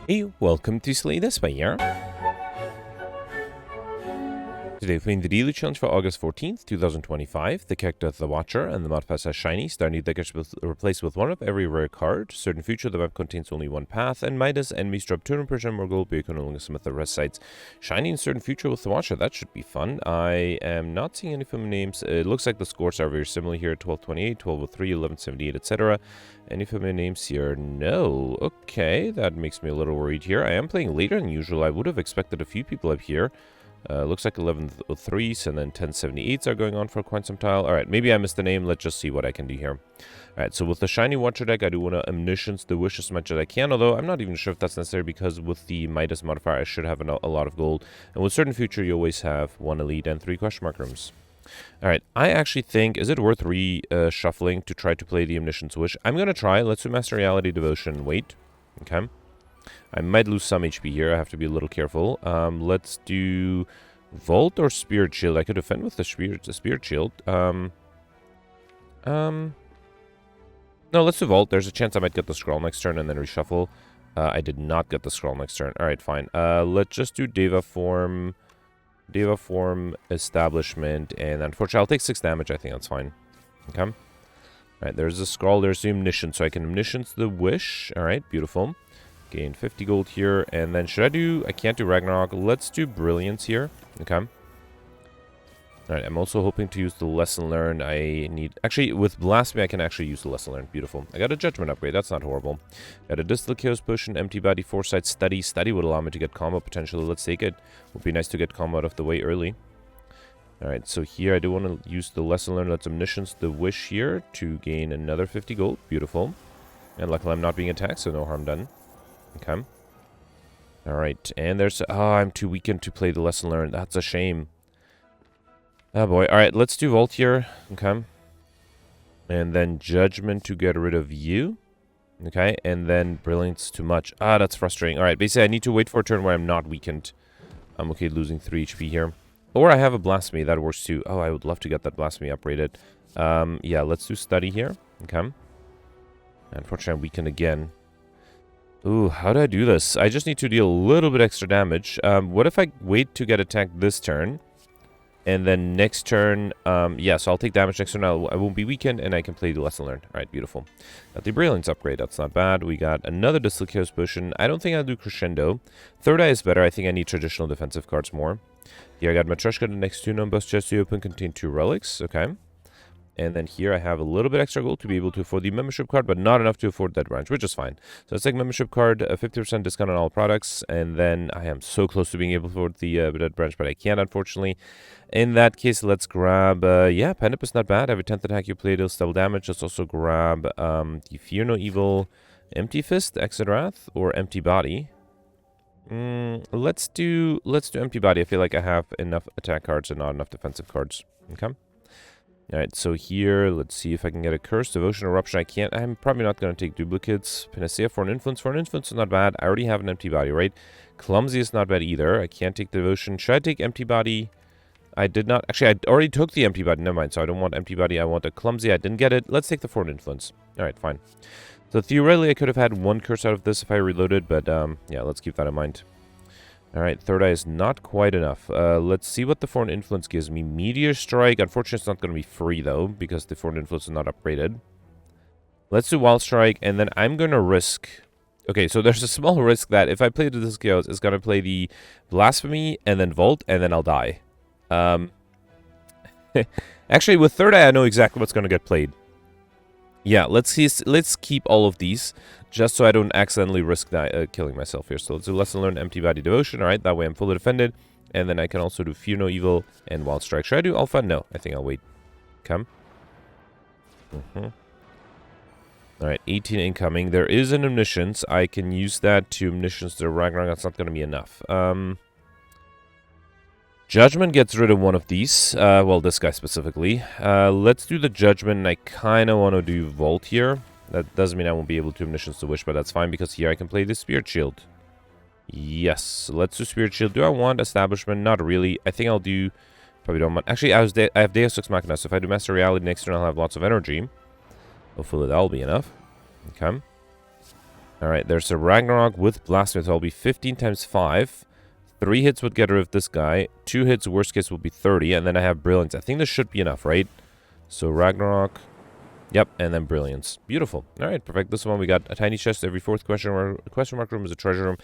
Hey, welcome to Slay the Spire. Today we're playing the daily challenge for August 14th, 2025. The character The Watcher and the modifiers are shiny. Starting deck is replaced with one of every rare card. Certain future, the map contains only one path. And Midas, enemies drop 200% more gold, but you can only submit the rest sites. Shiny in certain future with The Watcher, that should be fun. I am not seeing any familiar names. It looks like the scores are very similar here. 1228, 1203, 1178, etc. Any familiar names here? No. Okay, that makes me a little worried here. I am playing later than usual. I would have expected a few people up here. Looks like 1103s and then 1078s are going on for quite some time. Alright, maybe I missed the name. Let's just see what I can do here. Alright, so with the Shiny Watcher deck, I do want to Omniscience the Wish as much as I can, although I'm not even sure if that's necessary because with the Midas modifier, I should have a lot of gold. And with certain future, you always have 1 Elite and 3 question mark rooms. Alright, I actually think, is it worth reshuffling to try to play the Omniscience Wish? I'm going to try. Let's do Master Reality Devotion and wait. Okay. I might lose some HP here. I have to be a little careful. Let's do Volt or Spirit Shield. I could defend with the Spirit Shield. No, let's do Volt. There's a chance I might get the Scroll next turn and then reshuffle. I did not get the Scroll next turn. Alright, fine. Let's just do Deva Form, Establishment, and unfortunately I'll take 6 damage. I think that's fine. Okay. Alright, there's a Scroll. There's the Omniscience, so I can Omniscience the Wish. Alright, beautiful. Gain 50 gold here, and then should I do... I can't do Ragnarok. Let's do Brilliance here. Okay. Alright, I'm also hoping to use the Lesson Learned. I need... Actually, with Blasphemy, I can actually use the Lesson Learned. Beautiful. I got a Judgment upgrade. That's not horrible. Got a Distal Chaos Potion, Empty Body, Foresight, Study. Study would allow me to get combo potentially. Let's take it. Would be nice to get combo out of the way early. Alright, so here I do want to use the Lesson Learned. Let's Omniscience the Wish here to gain another 50 gold. Beautiful. And luckily I'm not being attacked, so no harm done. Okay. Alright, and there's... Oh, I'm too weakened to play the Lesson Learned. That's a shame. Oh boy. Alright, let's do Volt here. Okay. And then Judgment to get rid of you. Okay, and then Brilliance too much. Ah, that's frustrating. Alright, basically I need to wait for a turn where I'm not weakened. I'm okay losing 3 HP here. Or I have a Blasphemy, that works too. Oh, I would love to get that Blasphemy upgraded. Yeah, let's do Study here. Okay. Unfortunately, I'm weakened again. Ooh, how do I do this? I just need to deal a little bit extra damage. What if I wait to get attacked this turn? And then next turn, yeah, so I'll take damage next turn. I won't be weakened, and I can play the Lesson Learned. Alright, beautiful. Got the Brilliance upgrade. That's not bad. We got another Distal Chaos Potion. I don't think I'll do Crescendo. Third Eye is better. I think I need traditional defensive cards more. Here I got Matryoshka. The next 2 non-boss chests you open contain 2 relics. Okay. And then here I have a little bit extra gold to be able to afford the membership card, but not enough to afford that branch, which is fine. So it's like membership card, a 50% discount on all products, and then I am so close to being able to afford the that branch, but I can't, unfortunately. In that case, let's grab, yeah, Pendip is not bad. Every 10th attack you play deals double damage. Let's also grab the Fear No Evil, Empty Fist, Exit Wrath, or Empty Body. Let's do Empty Body. I feel like I have enough attack cards and not enough defensive cards. Okay. Alright, so here, let's see if I can get a Curse, Devotion, Eruption. I can't. I'm probably not going to take duplicates. Panacea for an Influence. For an Influence is not bad. I already have an Empty Body, right? Clumsy is not bad either. I can't take Devotion. Should I take Empty Body? I did not. Actually, I already took the Empty Body. Never mind. So I don't want Empty Body. I want a Clumsy. I didn't get it. Let's take the Foreign Influence. Alright, fine. So theoretically, I could have had 1 Curse out of this if I reloaded, but yeah, let's keep that in mind. Alright, Third Eye is not quite enough. Let's see what the Foreign Influence gives me. Meteor Strike. Unfortunately, it's not going to be free, though, because the Foreign Influence is not upgraded. Let's do Wild Strike, and then I'm going to risk... Okay, so there's a small risk that if I play the Disc Chaos, it's going to play the Blasphemy, and then Volt, and then I'll die. Actually, with Third Eye, I know exactly what's going to get played. Yeah, let's keep all of these, just so I don't accidentally risk killing myself here. So let's do Lesson Learned, Empty Body, Devotion. Alright, that way I'm fully defended. And then I can also do Fear No Evil and Wild Strike. Should I do Alpha? No, I think I'll wait. Come. Alright, 18 incoming. There is an Omniscience. I can use that to Omniscience the Ragnarok. That's not going to be enough. Judgment gets rid of one of these. Well, this guy specifically. Let's do the Judgment, and I kind of want to do Volt here. That doesn't mean I won't be able to Omniscience the Wish, but that's fine, because here I can play the Spirit Shield. Yes, let's do Spirit Shield. Do I want Establishment? Not really. I think I'll do... Probably don't want... Actually, I have Deus Ex Machina, so if I do Master Reality next turn, I'll have lots of energy. Hopefully that'll be enough. Okay. Alright, there's a Ragnarok with Blasphemy, so I'll be 15 times 5. 3 hits would get rid of this guy. 2 hits, worst case, will be 30. And then I have Brilliance. I think this should be enough, right? So Ragnarok. Yep, and then Brilliance. Beautiful. Alright, perfect. This one, we got a tiny chest. Every 4th question mark room is a treasure room.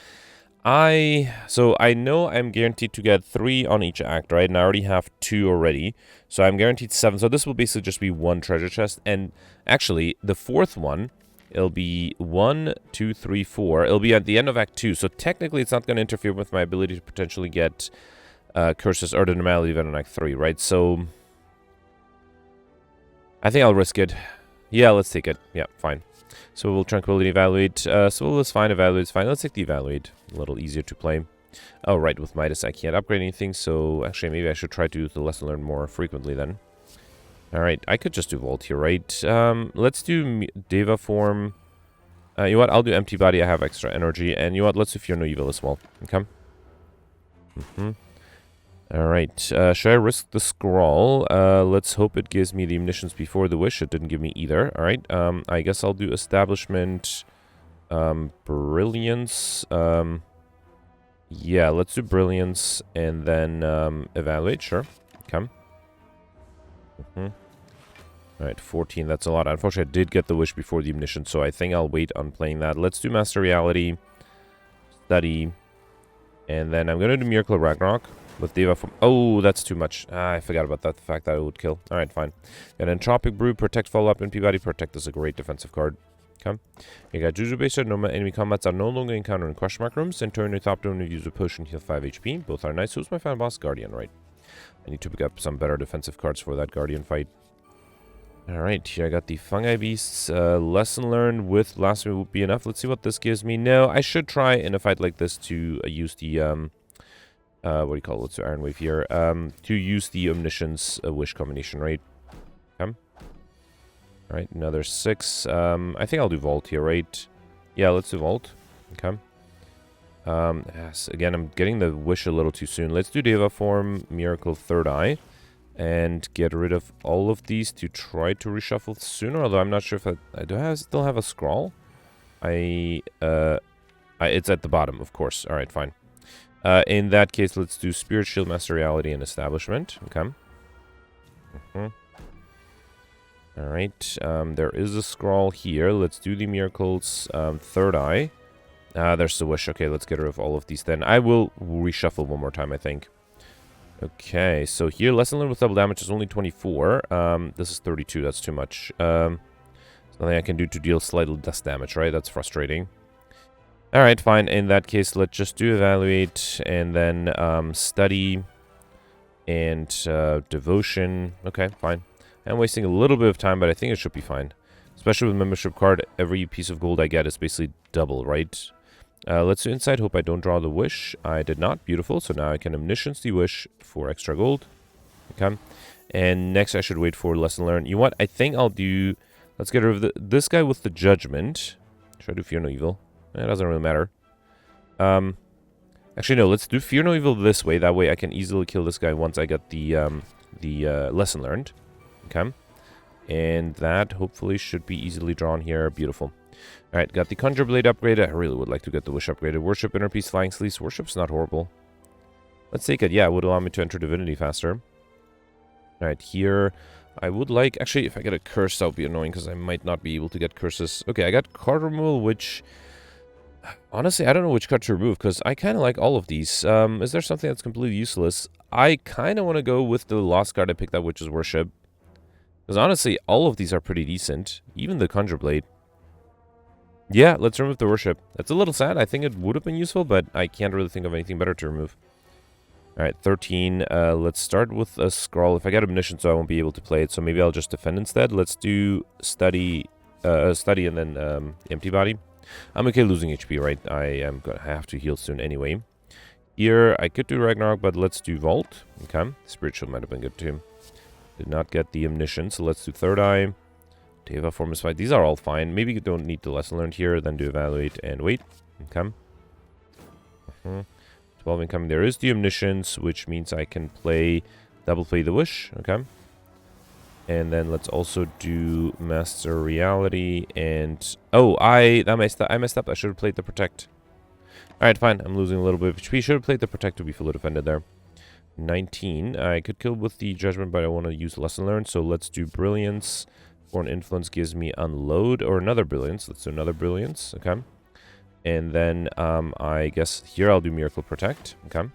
So I know I'm guaranteed to get 3 on each act, right? And I already have 2 already. So I'm guaranteed 7. So this will basically just be 1 treasure chest. And actually, the 4th one... It'll be 1, 2, 3, 4. It'll be at the end of Act 2. So technically, it's not going to interfere with my ability to potentially get curses or the normality event in Act 3, right? So I think I'll risk it. Yeah, let's take it. Yeah, fine. So we'll Tranquility Evaluate. So let's find Evaluate. It's fine. Let's take the Evaluate. A little easier to play. Oh, right. With Midas, I can't upgrade anything. So actually, maybe I should try to use the Lesson Learned more frequently then. Alright, I could just do Vault here, right? Let's do Deva Form. You know what? I'll do Empty Body. I have extra energy. And you know what? Let's do Fear No Evil as well. Okay. Alright, should I risk the Scroll? Let's hope it gives me the Omniscience before the Wish. It didn't give me either. Alright, I guess I'll do Establishment. Brilliance. Yeah, let's do Brilliance. And then Evaluate, sure. Okay. Alright, 14, that's a lot. Unfortunately, I did get the Wish before the Omniscience, so I think I'll wait on playing that. Let's do Master Reality, Study, and then I'm going to do Miracle Ragnarok with Deva Form. Oh, that's too much. I forgot about that, the fact that it would kill. Alright, fine. Got Entropic Brew, Protect, Follow Up, and Peabody. Protect is a great defensive card. Okay. You got Juju Base, no enemy combats are no longer encountered in question mark rooms, and turn your top down and use a potion, heal 5 HP. Both are nice. Who's my final boss? Guardian, right? I need to pick up some better defensive cards for that Guardian fight. Alright, here I got the Fungi Beasts. Lesson Learned with Blasphemy would be enough. Let's see what this gives me. No, I should try in a fight like this to use the, what do you call it? Let's do Iron Wave here. To use the Omniscience Wish combination, right? Okay. Alright, another 6. I think I'll do Vault here, right? Yeah, let's do Vault. Okay. Yes, again, I'm getting the Wish a little too soon. Let's do Deva Form, Miracle, Third Eye, and get rid of all of these to try to reshuffle sooner, although I'm not sure if I still have a Scroll? It's at the bottom, of course. Alright, fine. In that case, let's do Spirit Shield, Master Reality, and Establishment. Okay. Alright, there is a Scroll here. Let's do the Miracles, Third Eye. There's the Wish. Okay, let's get rid of all of these then. I will reshuffle one more time, I think. Okay, so here, Lesson Learned with double damage is only 24. This is 32. That's too much. There's nothing I can do to deal slightly less damage, right? That's frustrating. Alright, fine. In that case, let's just do Evaluate, and then Study, and Devotion. Okay, fine. I'm wasting a little bit of time, but I think it should be fine. Especially with Membership card, every piece of gold I get is basically double, right? Let's do Insight. Hope I don't draw the Wish. I did not. Beautiful. So now I can Omniscience the Wish for extra gold. Okay. And next I should wait for Lesson Learned. You know what? I think I'll do... Let's get rid of this guy with the Judgment. Should I do Fear No Evil? It doesn't really matter. Actually, no. Let's do Fear No Evil this way. That way I can easily kill this guy once I get the Lesson Learned. Okay. And that hopefully should be easily drawn here. Beautiful. Alright, got the Conjure Blade upgraded. I really would like to get the Wish upgraded. Worship, Inner Peace, Flying Sleeves. Worship's not horrible. Let's take it. Yeah, it would allow me to enter Divinity faster. Alright, here I would like... Actually, if I get a curse, that would be annoying because I might not be able to get curses. Okay, I got card removal, which... Honestly, I don't know which card to remove because I kind of like all of these. Is there something that's completely useless? I kind of want to go with the lost card I picked up, which is Worship. Because honestly, all of these are pretty decent. Even the Conjure Blade. Yeah, let's remove the Worship. That's a little sad. I think it would have been useful, but I can't really think of anything better to remove. Alright, 13. Let's start with a Scroll. If I get Omniscience, so I won't be able to play it, so maybe I'll just defend instead. Let's do Study and then Empty Body. I'm okay losing HP, right? I am going to have to heal soon anyway. Here, I could do Ragnarok, but let's do Vault. Okay, Spirit Shield might have been good too. Did not get the Omniscience, so let's do Third Eye. Deva Form is fine. These are all fine. Maybe you don't need the Lesson Learned here. Then do Evaluate and wait. Okay. 12 incoming. There is the Omniscience, which means I can double play the Wish. Okay. And then let's also do Master Reality and... Oh, I messed up. I should have played the Protect. Alright, fine. I'm losing a little bit of HP. Should have played the Protect to be fully defended there. 19. I could kill with the Judgment, but I want to use Lesson Learned. So let's do Brilliance. Foreign Influence gives me Unload or another Brilliance. Let's do another Brilliance. Okay. And then I guess here I'll do Miracle Protect. Okay.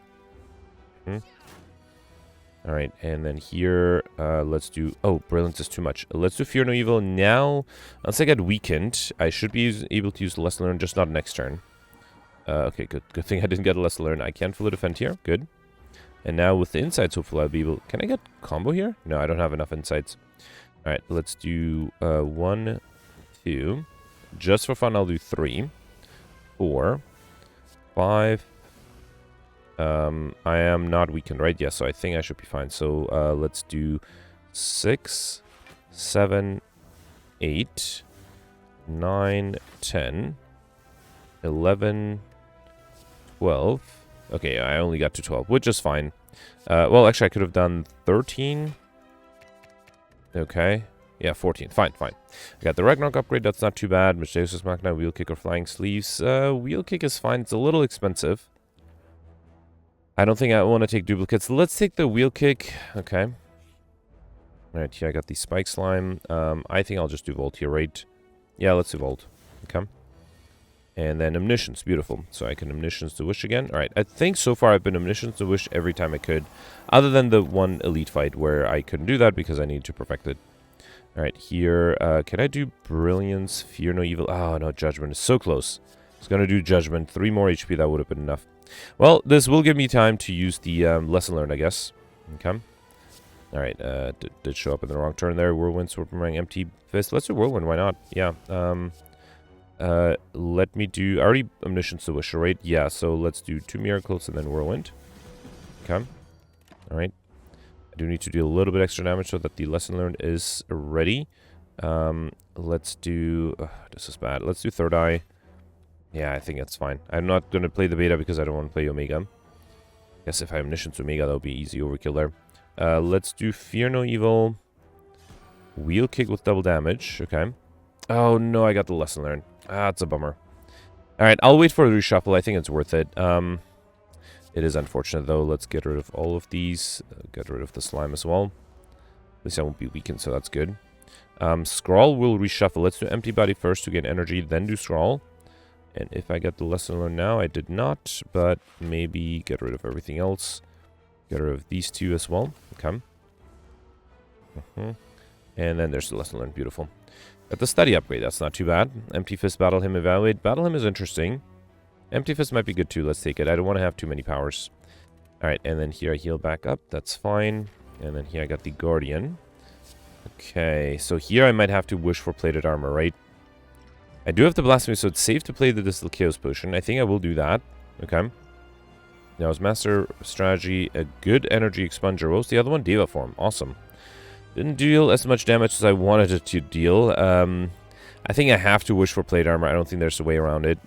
Alright, and then here, let's do... Oh, Brilliance is too much. Let's do Fear No Evil. Now, once I get weakened, I should be able to use the Lesson Learned, just not next turn. Okay, good thing I didn't get a Lesson Learned. I can fully defend here. Good. And now with the Insights, hopefully I'll be able... Can I get combo here? No, I don't have enough Insights. Alright, let's do 1, 2. Just for fun, I'll do 3, 4, 5... I am not weakened, right? Yes, so I think I should be fine. So, let's do 6, 7, 8, 9, 10, 11, 12. Okay, I only got to 12, which is fine. Well, actually, I could have done 13. Okay. Yeah, 14. Fine. I got the Ragnarok upgrade. That's not too bad. Mysterious Machina, Wheel Kick, or Flying Sleeves. Wheel Kick is fine. It's a little expensive. I don't think I want to take duplicates. Let's take the Wheel Kick. Okay. Alright, here I got the Spike Slime. I think I'll just do Volt here, right? Yeah, let's do Volt. Okay. And then Omniscience. Beautiful. So I can Omniscience to Wish again. Alright, I think so far I've been Omniscience to Wish every time I could. Other than the one Elite fight where I couldn't do that because I need to perfect it. Alright, here. Can I do Brilliance? Fear No Evil? Oh, no. Judgment is so close. I was going to do Judgment. 3 more HP. That would have been enough. Well, this will give me time to use the Lesson Learned, I guess. Okay. Alright, did show up in the wrong turn there. Whirlwind, Sword Boomerang, Empty Fist. Let's do Whirlwind, why not? Yeah. Let me do... I already Omniscience to Wish, right? Yeah, so let's do 2 Miracles and then Whirlwind. Okay. Alright. I do need to do a little bit extra damage so that the Lesson Learned is ready. Let's do... this is bad. Let's do Third Eye. Yeah, I think that's fine. I'm not going to play the beta because I don't want to play Omega. Guess if I Omniscience Omega, that'll be easy overkill there. Let's do Fear No Evil. Wheel Kick with double damage. Okay. Oh, no, I got the Lesson Learned. Ah, it's a bummer. Alright, I'll wait for the reshuffle. I think it's worth it. It is unfortunate, though. Let's get rid of all of these. Get rid of the slime as well. At least I won't be weakened, so that's good. Scrawl will reshuffle. Let's do Empty Body first to get energy, then do Scrawl. And if I get the Lesson Learned now, I did not, but maybe get rid of everything else. Get rid of these 2 as well. Okay. And then there's the Lesson Learned. Beautiful. Got the Study upgrade. That's not too bad. Empty Fist, Battle Hymn, Evaluate. Battle Hymn is interesting. Empty Fist might be good too. Let's take it. I don't want to have too many powers. Alright, and then here I heal back up. That's fine. And then here I got the Guardian. Okay, so here I might have to wish for Plated Armor, right? I do have the Blasphemy, so it's safe to play the Distal Chaos Potion. I think I will do that. Okay. Now, as Master Strategy, a good Energy Expunger. What was the other one? Diva Form. Awesome. Didn't deal as much damage as I wanted it to deal. I think I have to wish for Plate Armor. I don't think there's a way around it.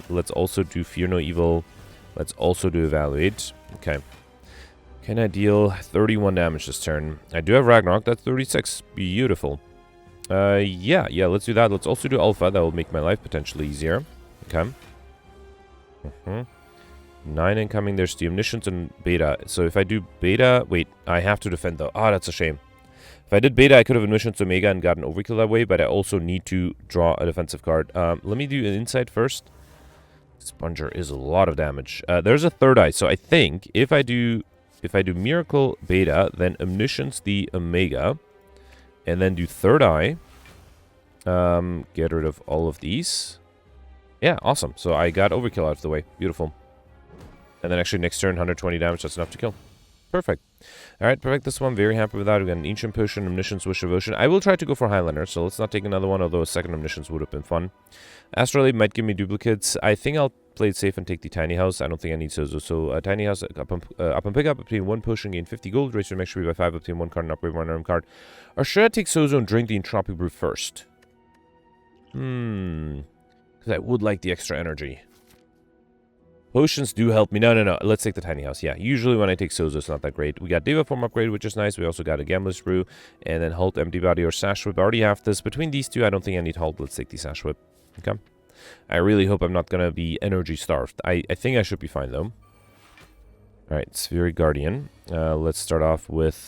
Let's also do Fear No Evil. Let's also do Evaluate. Okay. Can I deal 31 damage this turn? I do have Ragnarok. That's 36. Beautiful. Yeah, let's do that. Let's also do Alpha. That will make my life potentially easier. Okay. 9 incoming. There's the Omniscience and Beta. So if I do Beta... Wait, I have to defend though. Ah, that's a shame. If I did Beta, I could have Omniscience Omega and gotten Overkill that way, but I also need to draw a defensive card. Let me do an Insight first. Sponger is a lot of damage. There's a Third Eye. So I think if I do Miracle Beta, then Omniscience the Omega... And then do Third Eye. Get rid of all of these. Yeah, awesome. So I got Overkill out of the way. Beautiful. And then actually next turn, 120 damage. That's enough to kill. Perfect. Alright, perfect. This one, very happy with that. We got an Ancient Potion, Omniscience, Wish of Ocean. I will try to go for Highlander, so let's not take another one, although a second Omniscience would have been fun. Astrolabe might give me duplicates. I think I'll play it safe and take the Tiny House. I don't think I need Sozo. So Tiny House, up and pick up, obtain 1 potion, gain 50 gold, raise your max HP by 5, obtain 1 card, and upgrade 1 arm card. Or should I take Sozo and drink the Entropic Brew first? Because I would like the extra energy. Potions do help me. No. Let's take the tiny house. Yeah, usually when I take Sozo, it's not that great. We got Diva Form upgrade, which is nice. We also got a Gambler's Brew, and then Halt, Empty Body, or Sash Whip. I already have this. Between these two, I don't think I need Halt. Let's take the Sash Whip. Okay. I really hope I'm not going to be energy starved. I think I should be fine, though. Alright, Spheric Guardian. Let's start off with...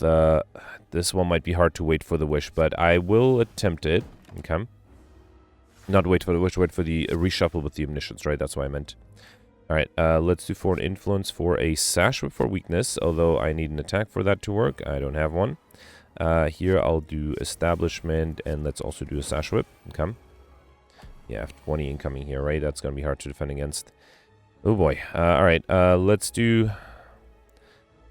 this one might be hard to wait for the wish, but I will attempt it. Okay. Not wait for the wish, wait for the reshuffle with the omniscience, right? That's what I meant. Alright, let's do Foreign Influence for a Sash Whip for weakness, although I need an attack for that to work. I don't have one. Here I'll do Establishment, and let's also do a Sash Whip. Okay. Yeah, I have 20 incoming here, right? That's going to be hard to defend against. Oh boy. Alright, let's do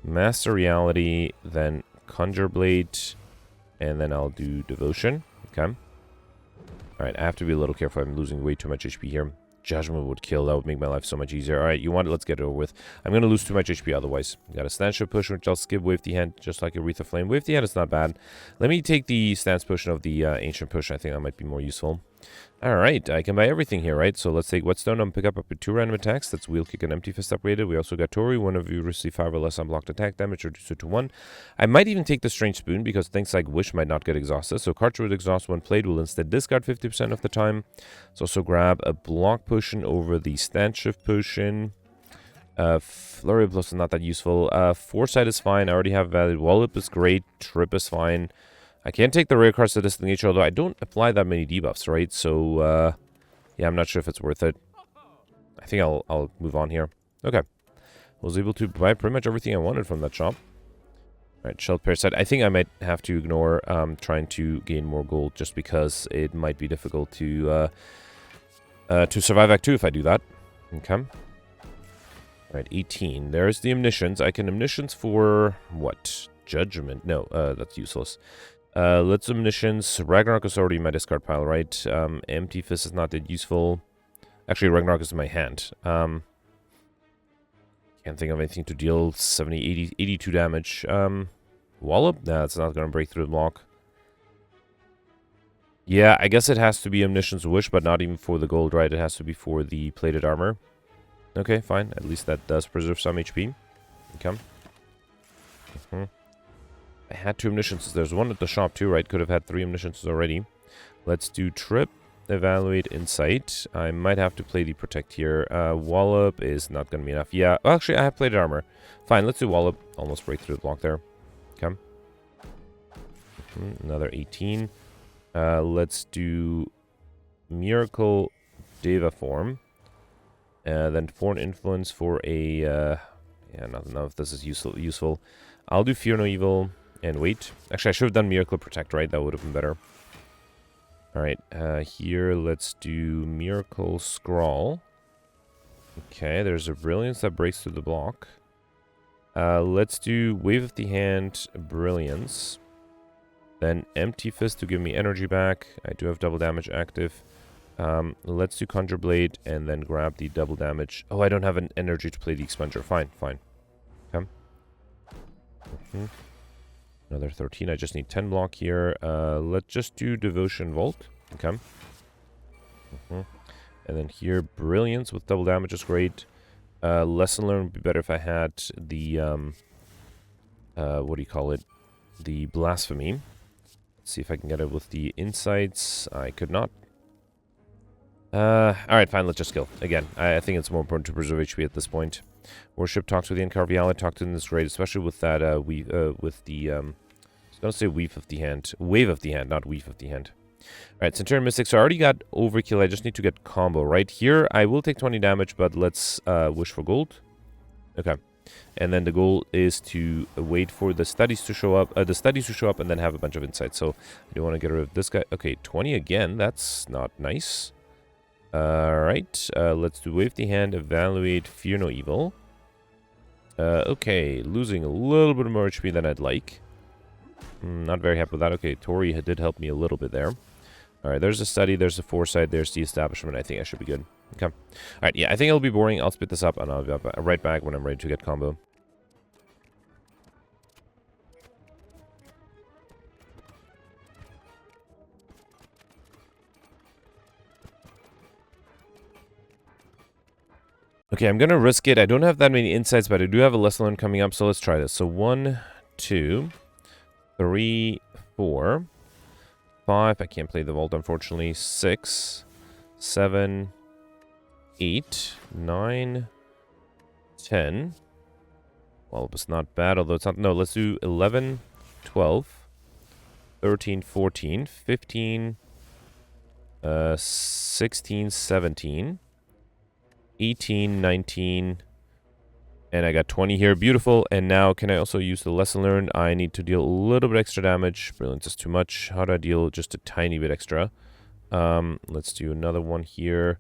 Master Reality, then Conjure Blade, and then I'll do Devotion. Okay. Alright, I have to be a little careful. I'm losing way too much HP here. Judgment would kill. That would make my life so much easier. Alright, you want it? Let's get it over with. I'm going to lose too much HP otherwise. Got a Stance Push, which I'll skip. Wave the Hand, just like Aretha Flame. Wave the Hand is not bad. Let me take the Stance Potion of the Ancient Push. I think that might be more useful. Alright, I can buy everything here, right? So let's take Whetstone and pick up to 2 random attacks. That's Wheel Kick and Empty Fist upgraded. We also got Tori. One of you receive 5 or less unblocked attack damage, reduce it to 1. I might even take the Strange Spoon because things like Wish might not get exhausted. So Cartridge with Exhaust when played will instead discard 50% of the time. Let's also grab a Block Potion over the Stance Shift Potion. Flurry of Blows is not that useful. Foresight is fine. I already have Valid. Wallop is great. Trip is fine. I can't take the rare cards to Distant Nature, although I don't apply that many debuffs, right? So, yeah, I'm not sure if it's worth it. I think I'll move on here. Okay. Was able to buy pretty much everything I wanted from that shop. Alright, Shelled Parasite. I think I might have to ignore trying to gain more gold just because it might be difficult to survive Act 2 if I do that. Okay. Alright, 18. There's the Omniscience. I can Omniscience for, what? Judgment? No, that's useless. Let's Omniscience. Ragnarok is already in my discard pile, right? Empty Fist is not that useful. Actually, Ragnarok is in my hand. Can't think of anything to deal 70, 80, 82 damage. Wallop? Nah, it's not going to break through the block. Yeah, I guess it has to be Omniscience Wish, but not even for the gold, right? It has to be for the plated armor. Okay, fine. At least that does preserve some HP. Okay. I had 2 Omnisciences. There's one at the shop too, right? Could have had 3 Omnisciences already. Let's do Trip, Evaluate, Insight. I might have to play the Protect here. Wallop is not going to be enough. Yeah, well, actually, I have plated armor. Fine, let's do Wallop. Almost break through the block there. Okay. Another 18. Let's do Miracle Deva Form. Then Foreign Influence for a... yeah, not enough. This is useful. I'll do Fear No Evil and wait. Actually, I should have done Miracle Protect, right? That would have been better. Alright, here let's do Miracle Scrawl. Okay, there's a Brilliance that breaks through the block. Let's do Wave of the Hand, Brilliance. Then Empty Fist to give me energy back. I do have double damage active. Let's do Conjure Blade and then grab the double damage. Oh, I don't have an energy to play the Expunger. Fine. Okay. Another 13. I just need 10 block here. Let's just do Devotion Vault. Okay. And then here, Brilliance with double damage is great. Lesson Learned would be better if I had the, what do you call it? The Blasphemy. Let's see if I can get it with the Insights. I could not. Alright, fine, let's just kill. Again, I think it's more important to preserve HP at this point. Worship talks with the Incarviala. Talk to them is great, especially with that, with the, I was going to say Weave of the Hand. Wave of the Hand, not Weave of the Hand. Alright, Centurion Mystic. So I already got Overkill. I just need to get combo, right? Here, I will take 20 damage, but let's wish for gold. Okay. And then the goal is to wait for the studies to show up, and then have a bunch of insights. So I do want to get rid of this guy. Okay, 20 again. That's not nice. Alright, let's do Wave the Hand, Evaluate, Fear No Evil. Okay, losing a little bit more HP than I'd like. Not very happy with that. Okay, Tori did help me a little bit there. Alright, there's a study, there's a foresight, there's the establishment. I think I should be good. Okay. Alright, yeah, I think it'll be boring. I'll split this up, and I'll be right back when I'm ready to get combo. Okay, I'm going to risk it. I don't have that many insights, but I do have a lesson learned coming up, so let's try this. So 1, 2, 3, 4, 5. I can't play the vault, unfortunately. 6, 7, 8, 9, 10. Well, it's not bad, although it's not... No, let's do 11, 12, 13, 14, 15, 16, 17, 18, 19, and I got 20 here. Beautiful. And now can I also use the lesson learned? I need to deal a little bit extra damage. Brilliant, just too much. How do I deal just a tiny bit extra? Let's do another one here.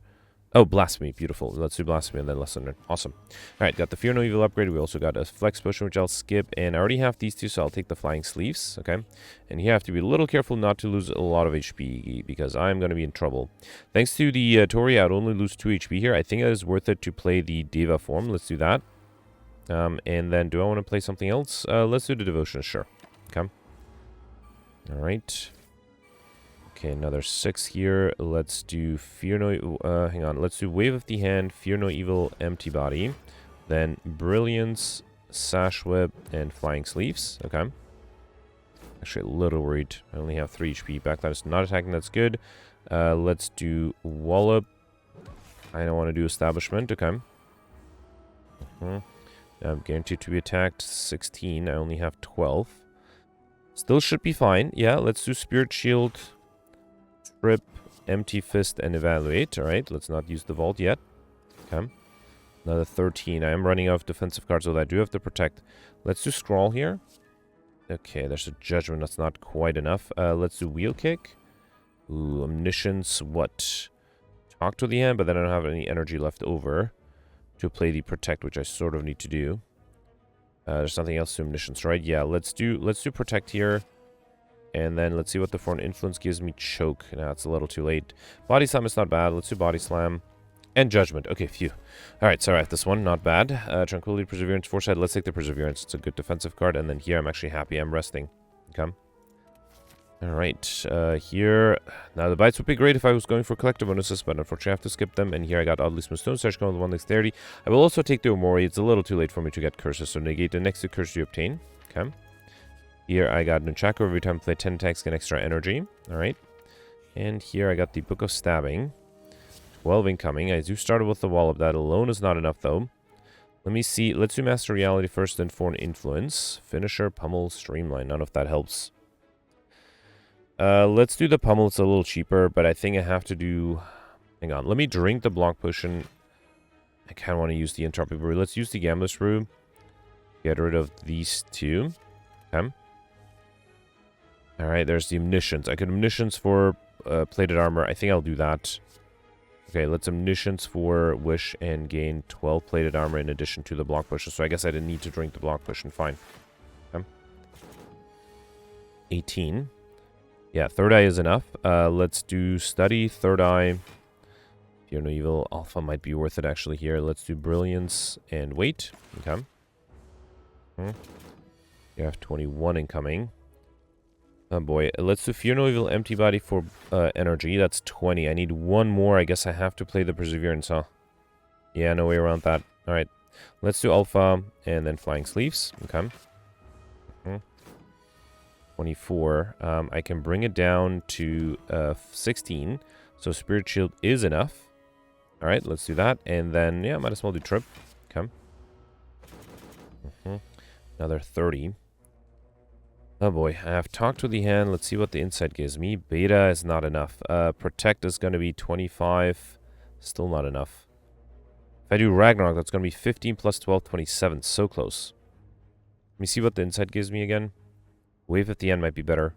Oh, Blasphemy. Beautiful. Let's do Blasphemy and then Lesson Learned. Awesome. Alright, got the Fear No Evil upgrade. We also got a Flex Potion, which I'll skip. And I already have these two, so I'll take the Flying Sleeves. Okay. And you have to be a little careful not to lose a lot of HP, because I'm going to be in trouble. Thanks to the Tori, I would only lose 2 HP here. I think it is worth it to play the Deva form. Let's do that. And then, do I want to play something else? Let's do the Devotion. Sure. Okay. Alright. Okay, another 6 here. Let's do Fear No... hang on. Let's do Wave of the Hand, Fear No Evil, Empty Body. Then Brilliance, Sash Whip, and Flying Sleeves. Okay. Actually, a little worried. I only have 3 HP. Backline is not attacking. That's good. Let's do Wallop. I don't want to do Establishment. Okay. I'm guaranteed to be attacked. 16. I only have 12. Still should be fine. Yeah, let's do Spirit Shield... Trip, Empty Fist, and Evaluate. Alright, let's not use the Vault yet. Okay. Another 13. I am running out of defensive cards, so I do have to protect. Let's do Scrawl here. Okay, there's a Judgment. That's not quite enough. Let's do Wheel Kick. Ooh, Omniscience. What? Talk to the Hand, but then I don't have any energy left over to play the Protect, which I sort of need to do. There's nothing else to Omniscience, right? Yeah, let's do Protect here. And then let's see what the Foreign Influence gives me. Choke. Now it's a little too late. Body Slam is not bad. Let's do Body Slam. And Judgment. Okay, phew. Alright, sorry, this one, not bad. Tranquility, Perseverance, Foresight. Let's take the Perseverance. It's a good defensive card. And then here, I'm actually happy I'm resting. Okay. Alright, here... Now, the Bites would be great if I was going for collective bonuses, but unfortunately I have to skip them. And here I got Oddly Smooth Stone Search going with 1 Dexterity. I will also take the Omori. It's a little too late for me to get Curses, so negate the next 2 curses you obtain. Okay. Here I got Nunchaku. Every time I play 10 attacks, get extra energy. Alright. And here I got the Book of Stabbing. 12 incoming. I do start with the Wall of that. Alone is not enough, though. Let me see. Let's do Master Reality first, then Foreign Influence. Finisher, Pummel, Streamline. None of that helps. Let's do the Pummel. It's a little cheaper, but I think I have to do... Hang on. Let me drink the Block Potion. I kind of want to use the Entropy Brew. Let's use the Gambler's Brew. Get rid of these 2. Okay. Alright, there's the Omniscience. I could Omniscience for Plated Armor. I think I'll do that. Okay, let's Omniscience for Wish and gain 12 Plated Armor in addition to the Block Potion. So I guess I didn't need to drink the Block Potion. Fine. Okay. 18. Yeah, Third Eye is enough. Let's do Study, Third Eye. Fear No Evil. Alpha might be worth it actually here. Let's do Brilliance and Wait. Okay. You have 21 incoming. Oh boy, let's do Fear No Evil, Empty Body for energy. That's 20. I need 1 more. I guess I have to play the Perseverance, huh? Yeah, no way around that. Alright, let's do Alpha and then Flying Sleeves. Okay. 24. I can bring it down to 16. So Spirit Shield is enough. Alright, let's do that. And then, yeah, might as well do Trip. Okay. Another 30. Oh boy, I have Talk to the Hand. Let's see what the Insight gives me. Beta is not enough. Protect is going to be 25. Still not enough. If I do Ragnarok, that's going to be 15 plus 12, 27. So close. Let me see what the Insight gives me again. Wave at the End might be better.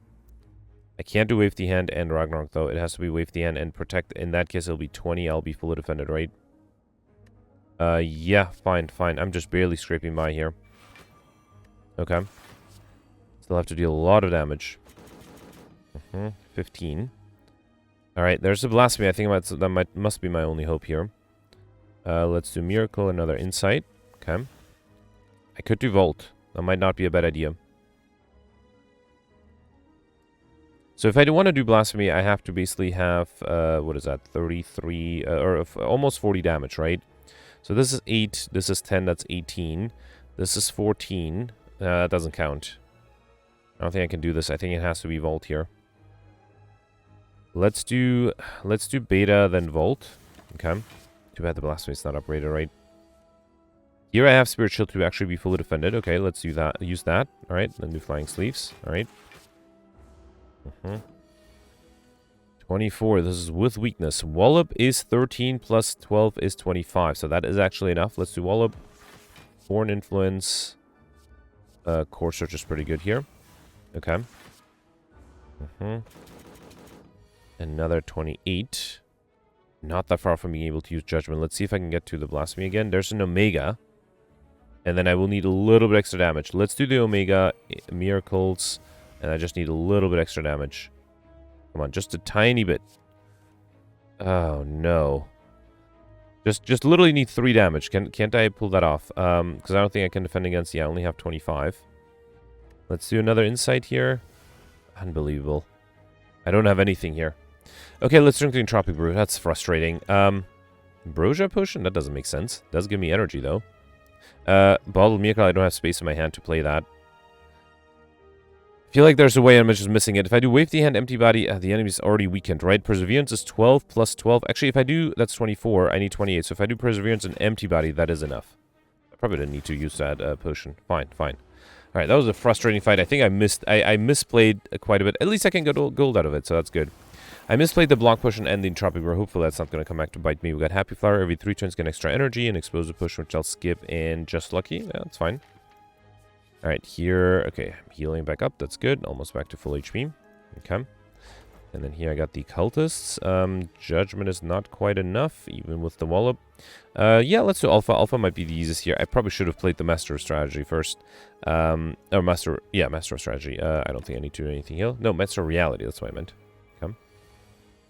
I can't do Wave the Hand and Ragnarok, though. It has to be Wave the Hand and Protect. In that case, it'll be 20. I'll be fully defended, right? Yeah, fine, fine. I'm just barely scraping by here. Okay. Still have to deal a lot of damage. 15. Alright, there's a Blasphemy. I think that must be my only hope here. Let's do Miracle, another Insight. Okay. I could do Volt. That might not be a bad idea. So if I do want to do Blasphemy, I have to basically have, what is that, 33, or almost 40 damage, right? So this is 8. This is 10. That's 18. This is 14. That doesn't count. I don't think I can do this. I think it has to be Vault here. Let's do Beta, then Vault. Okay. Too bad the Blaspheme's not upgraded, right? Here I have Spirit Shield to actually be fully defended. Okay, let's do that. Use that. All right. Then do Flying Sleeves. All right. 24. This is with weakness. Wallop is 13 plus 12 is 25. So that is actually enough. Let's do Wallop. Foreign Influence. Core Search is pretty good here. Okay. Another 28. Not that far from being able to use Judgment. Let's see if I can get to the Blasphemy again. There's an Omega. And then I will need a little bit extra damage. Let's do the Omega. Miracles. And I just need a little bit extra damage. Come on, just a tiny bit. Oh, no. Just literally need 3 damage. Can't I pull that off? Because I don't think I can defend against... Yeah, I only have 25. Let's do another Insight here. Unbelievable. I don't have anything here. Okay, let's drink the Entropic Brew. That's frustrating. Ambrosia Potion? That doesn't make sense. Does give me energy, though. Bottled Miracle, I don't have space in my hand to play that. I feel like there's a way I'm just missing it. If I do Wave the Hand, Empty Body, the enemy's already weakened, right? Perseverance is 12 plus 12. Actually, if I do, that's 24. I need 28. So if I do Perseverance and Empty Body, that is enough. I probably didn't need to use that potion. Fine. All right, that was a frustrating fight. I think I misplayed quite a bit. At least I can get gold out of it, so that's good. I misplayed the Block Potion and the Entropic Brew. Hopefully that's not going to come back to bite me. We got Happy Flower. Every 3 turns get extra energy. And Explosive Potion, which I'll skip. And Just Lucky. Yeah, that's fine. All right, here. Okay, healing back up. That's good. Almost back to full HP. Okay. And then here I got the Cultists. Judgment is not quite enough, even with the Wallop. Yeah, let's do Alpha. Alpha might be the easiest here. I probably should have played the Master of Strategy first. Or Master of Strategy. I don't think I need to do anything here. No, Master of Reality. That's what I meant. Okay.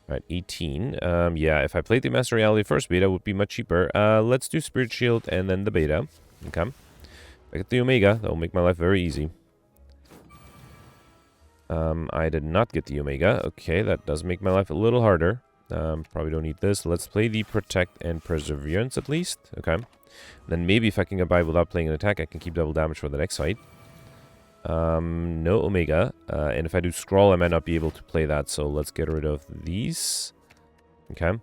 All right, 18. Yeah, if I played the Master of Reality first, Beta would be much cheaper. Let's do Spirit Shield and then the Beta. Okay. I get the Omega. That will make my life very easy. I did not get the Omega. Okay, that does make my life a little harder. Probably don't need this. Let's play the Protect and Perseverance at least. Okay. Then maybe if I can get by without playing an attack, I can keep double damage for the next fight. No Omega. And if I do Scroll, I might not be able to play that. So let's get rid of these. Okay.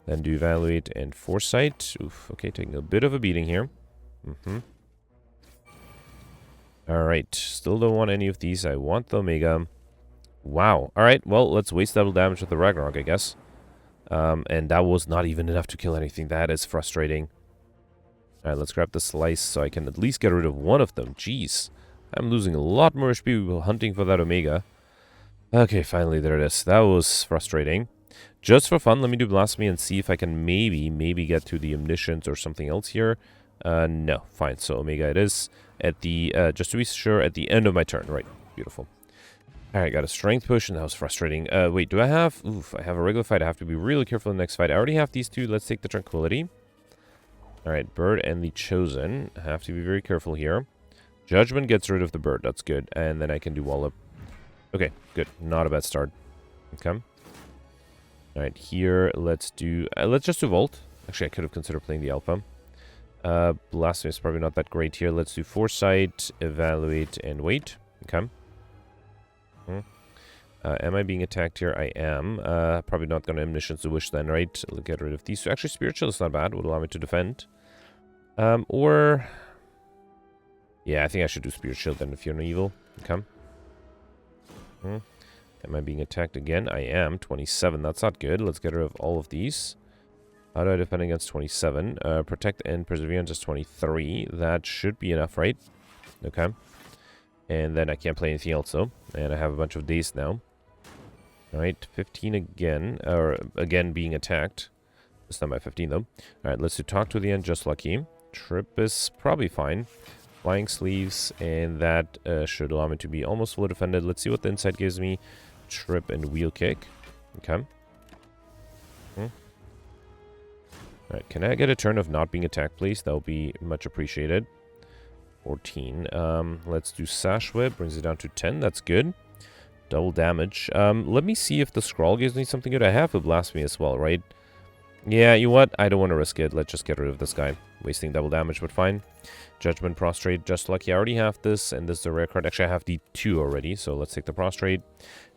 Then do Evaluate and Foresight. Oof. Okay, taking a bit of a beating here. Alright, still don't want any of these. I want the Omega. Wow. Alright, well, let's waste double damage with the Ragnarok, I guess. And that was not even enough to kill anything. That is frustrating. Alright, let's grab the Slice so I can at least get rid of one of them. Jeez. I'm losing a lot more HP while hunting for that Omega. Okay, finally, there it is. That was frustrating. Just for fun, let me do Blasphemy and see if I can maybe get to the Omniscience or something else here. No. Fine, so Omega it is. At the, just to be sure, at the end of my turn. Right, beautiful. Alright, got a Strength Potion. That was frustrating. Wait, do I have... Oof, I have a regular fight. I have to be really careful in the next fight. I already have these two. Let's take the Tranquility. Alright, Bird and the Chosen. I have to be very careful here. Judgment gets rid of the Bird. That's good. And then I can do Wallop. Okay, good. Not a bad start. Okay. Alright, here, let's do... let's just do Vault. Actually, I could have considered playing the Alpha. Blasphemy is probably not that great here. Let's do Foresight, Evaluate, and Wait. Okay. Am I being attacked here? I am. Probably not going to Omniscience the Wish then, right? I'll get rid of these two. Actually, Spiritual is not bad. Would allow me to defend. Or... Yeah, I think I should do Spirit Shield then if you're no evil. Okay. Am I being attacked again? I am. 27. That's not good. Let's get rid of all of these. How do I defend against 27? Protect and Perseverance is 23. That should be enough, right? Okay. And then I can't play anything else, though. And I have a bunch of days now. Alright, 15 again. Or again being attacked. This time by 15, though. Alright, let's do Talk to the End, Just Lucky. Trip is probably fine. Flying Sleeves. And that should allow me to be almost fully defended. Let's see what the Insight gives me. Trip and Wheel Kick. Okay. Alright, can I get a turn of not being attacked, please? That would be much appreciated. 14. Let's do Sash Whip. Brings it down to 10. That's good. Double damage. Let me see if the Scroll gives me something good. I have a Blasphemy as well, right? Yeah, you know what? I don't want to risk it. Let's just get rid of this guy. Wasting double damage, but fine. Judgment, Prostrate, just lucky. I already have this, and this is a rare card. Actually, I have the 2 already, so let's take the Prostrate.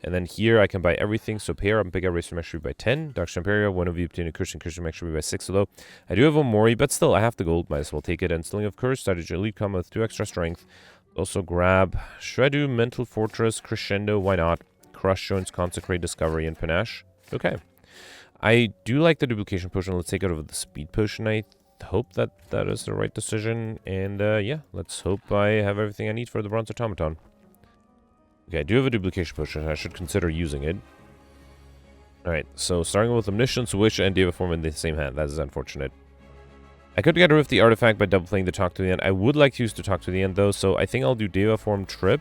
And then here, I can buy everything. So pair up, pick up, raise from mastery by 10. Dark Imperia, one of you obtain a curse and curse from mastery by 6. Although, I do have a Mori, but still, I have the gold. Might as well take it. And Sling of Curse, strategy, elite combo with 2 extra strength. Also grab, should I do Mental Fortress, Crescendo? Why not? Crush Joints, Consecrate, Discovery, and Panache. Okay. I do like the duplication potion. Let's take it over the speed potion. I hope that that is the right decision. And yeah, let's hope I have everything I need for the bronze automaton. Okay, I do have a duplication potion. I should consider using it. Alright, so starting with Omniscience, Wish, and Deva Form in the same hand. That is unfortunate. I could get rid of the artifact by double playing the Talk to the End. I would like to use the Talk to the End though, so I think I'll do Deva Form Trip.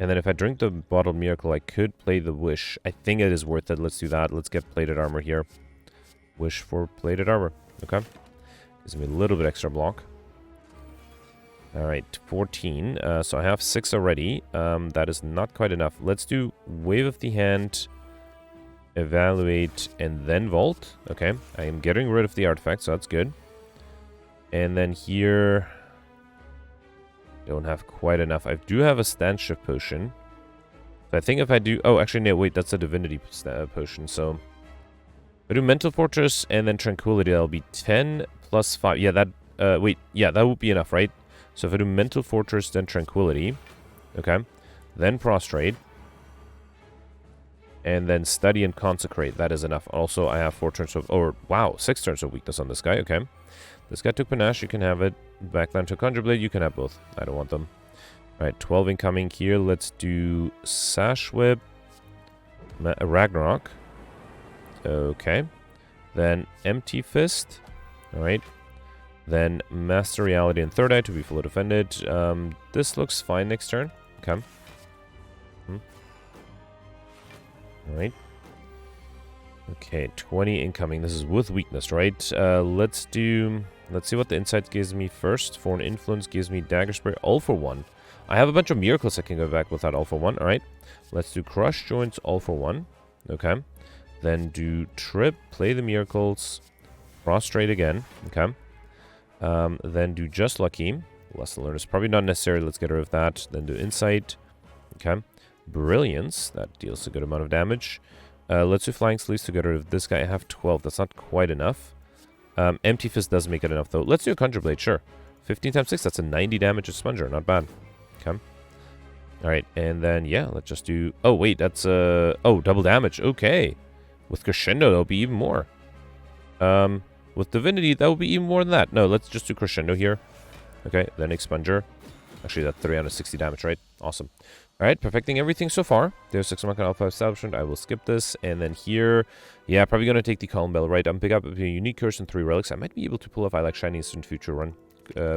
And then if I drink the Bottled Miracle, I could play the Wish. I think it is worth it. Let's do that. Let's get Plated Armor here. Wish for Plated Armor. Okay. Gives me a little bit extra block. Alright, 14. So I have 6 already. That is not quite enough. Let's do Wave of the Hand, Evaluate, and then Vault. Okay. I am getting rid of the artifact, so that's good. And then here... don't have quite enough. I do have a Stand Shift potion. So I think if I do... oh, actually, no, wait. That's a Divinity potion. So if I do Mental Fortress and then Tranquility, that'll be 10 plus 5. Yeah, that... wait. Yeah, that would be enough, right? So if I do Mental Fortress, then Tranquility. Okay. Then Prostrate. And then Study and Consecrate. That is enough. Also, I have 4 turns of... or, wow, 6 turns of weakness on this guy. Okay. This guy took Panache. You can have it. Backline to Conjure Blade, you can have both. I don't want them. Alright, 12 incoming here. Let's do Sash Whip. Ragnarok. Okay. Then Empty Fist. Alright. Then Master Reality and Third Eye to be fully defended. This looks fine next turn. Okay. Alright. Okay, 20 incoming. This is with weakness, right? Let's see what the insight gives me first. Foreign Influence gives me Dagger Spray, all for 1. I have a bunch of miracles I can go back without all for 1. Alright. Let's do Crush Joints, all for 1. Okay. Then do Trip, play the miracles, Prostrate again. Okay. Then do Just Lucky. Lesson Learned is probably not necessary. Let's get rid of that. Then do Insight. Okay. Brilliance. That deals a good amount of damage. Let's do Flying Sleeves to get rid of this guy. I have 12. That's not quite enough. Empty Fist does make it enough, though. Let's do a Conjure Blade, sure. 15 times 6, that's a 90 damage Sponger. Not bad. Okay. Alright, and then, yeah, let's just do... oh, wait, that's, oh, double damage. Okay. With Crescendo, that'll be even more. With Divinity, that will be even more than that. No, let's just do Crescendo here. Okay, then Expunger. Actually, that's 360 damage, right? Awesome. Alright, perfecting everything so far. There's 6 Monk Alpha Establishment. I will skip this. And then here, yeah, probably going to take the Column Bell, right? I'm pick up a Unique Curse and 3 Relics. I might be able to pull off I Like Shiny Instant Future Run.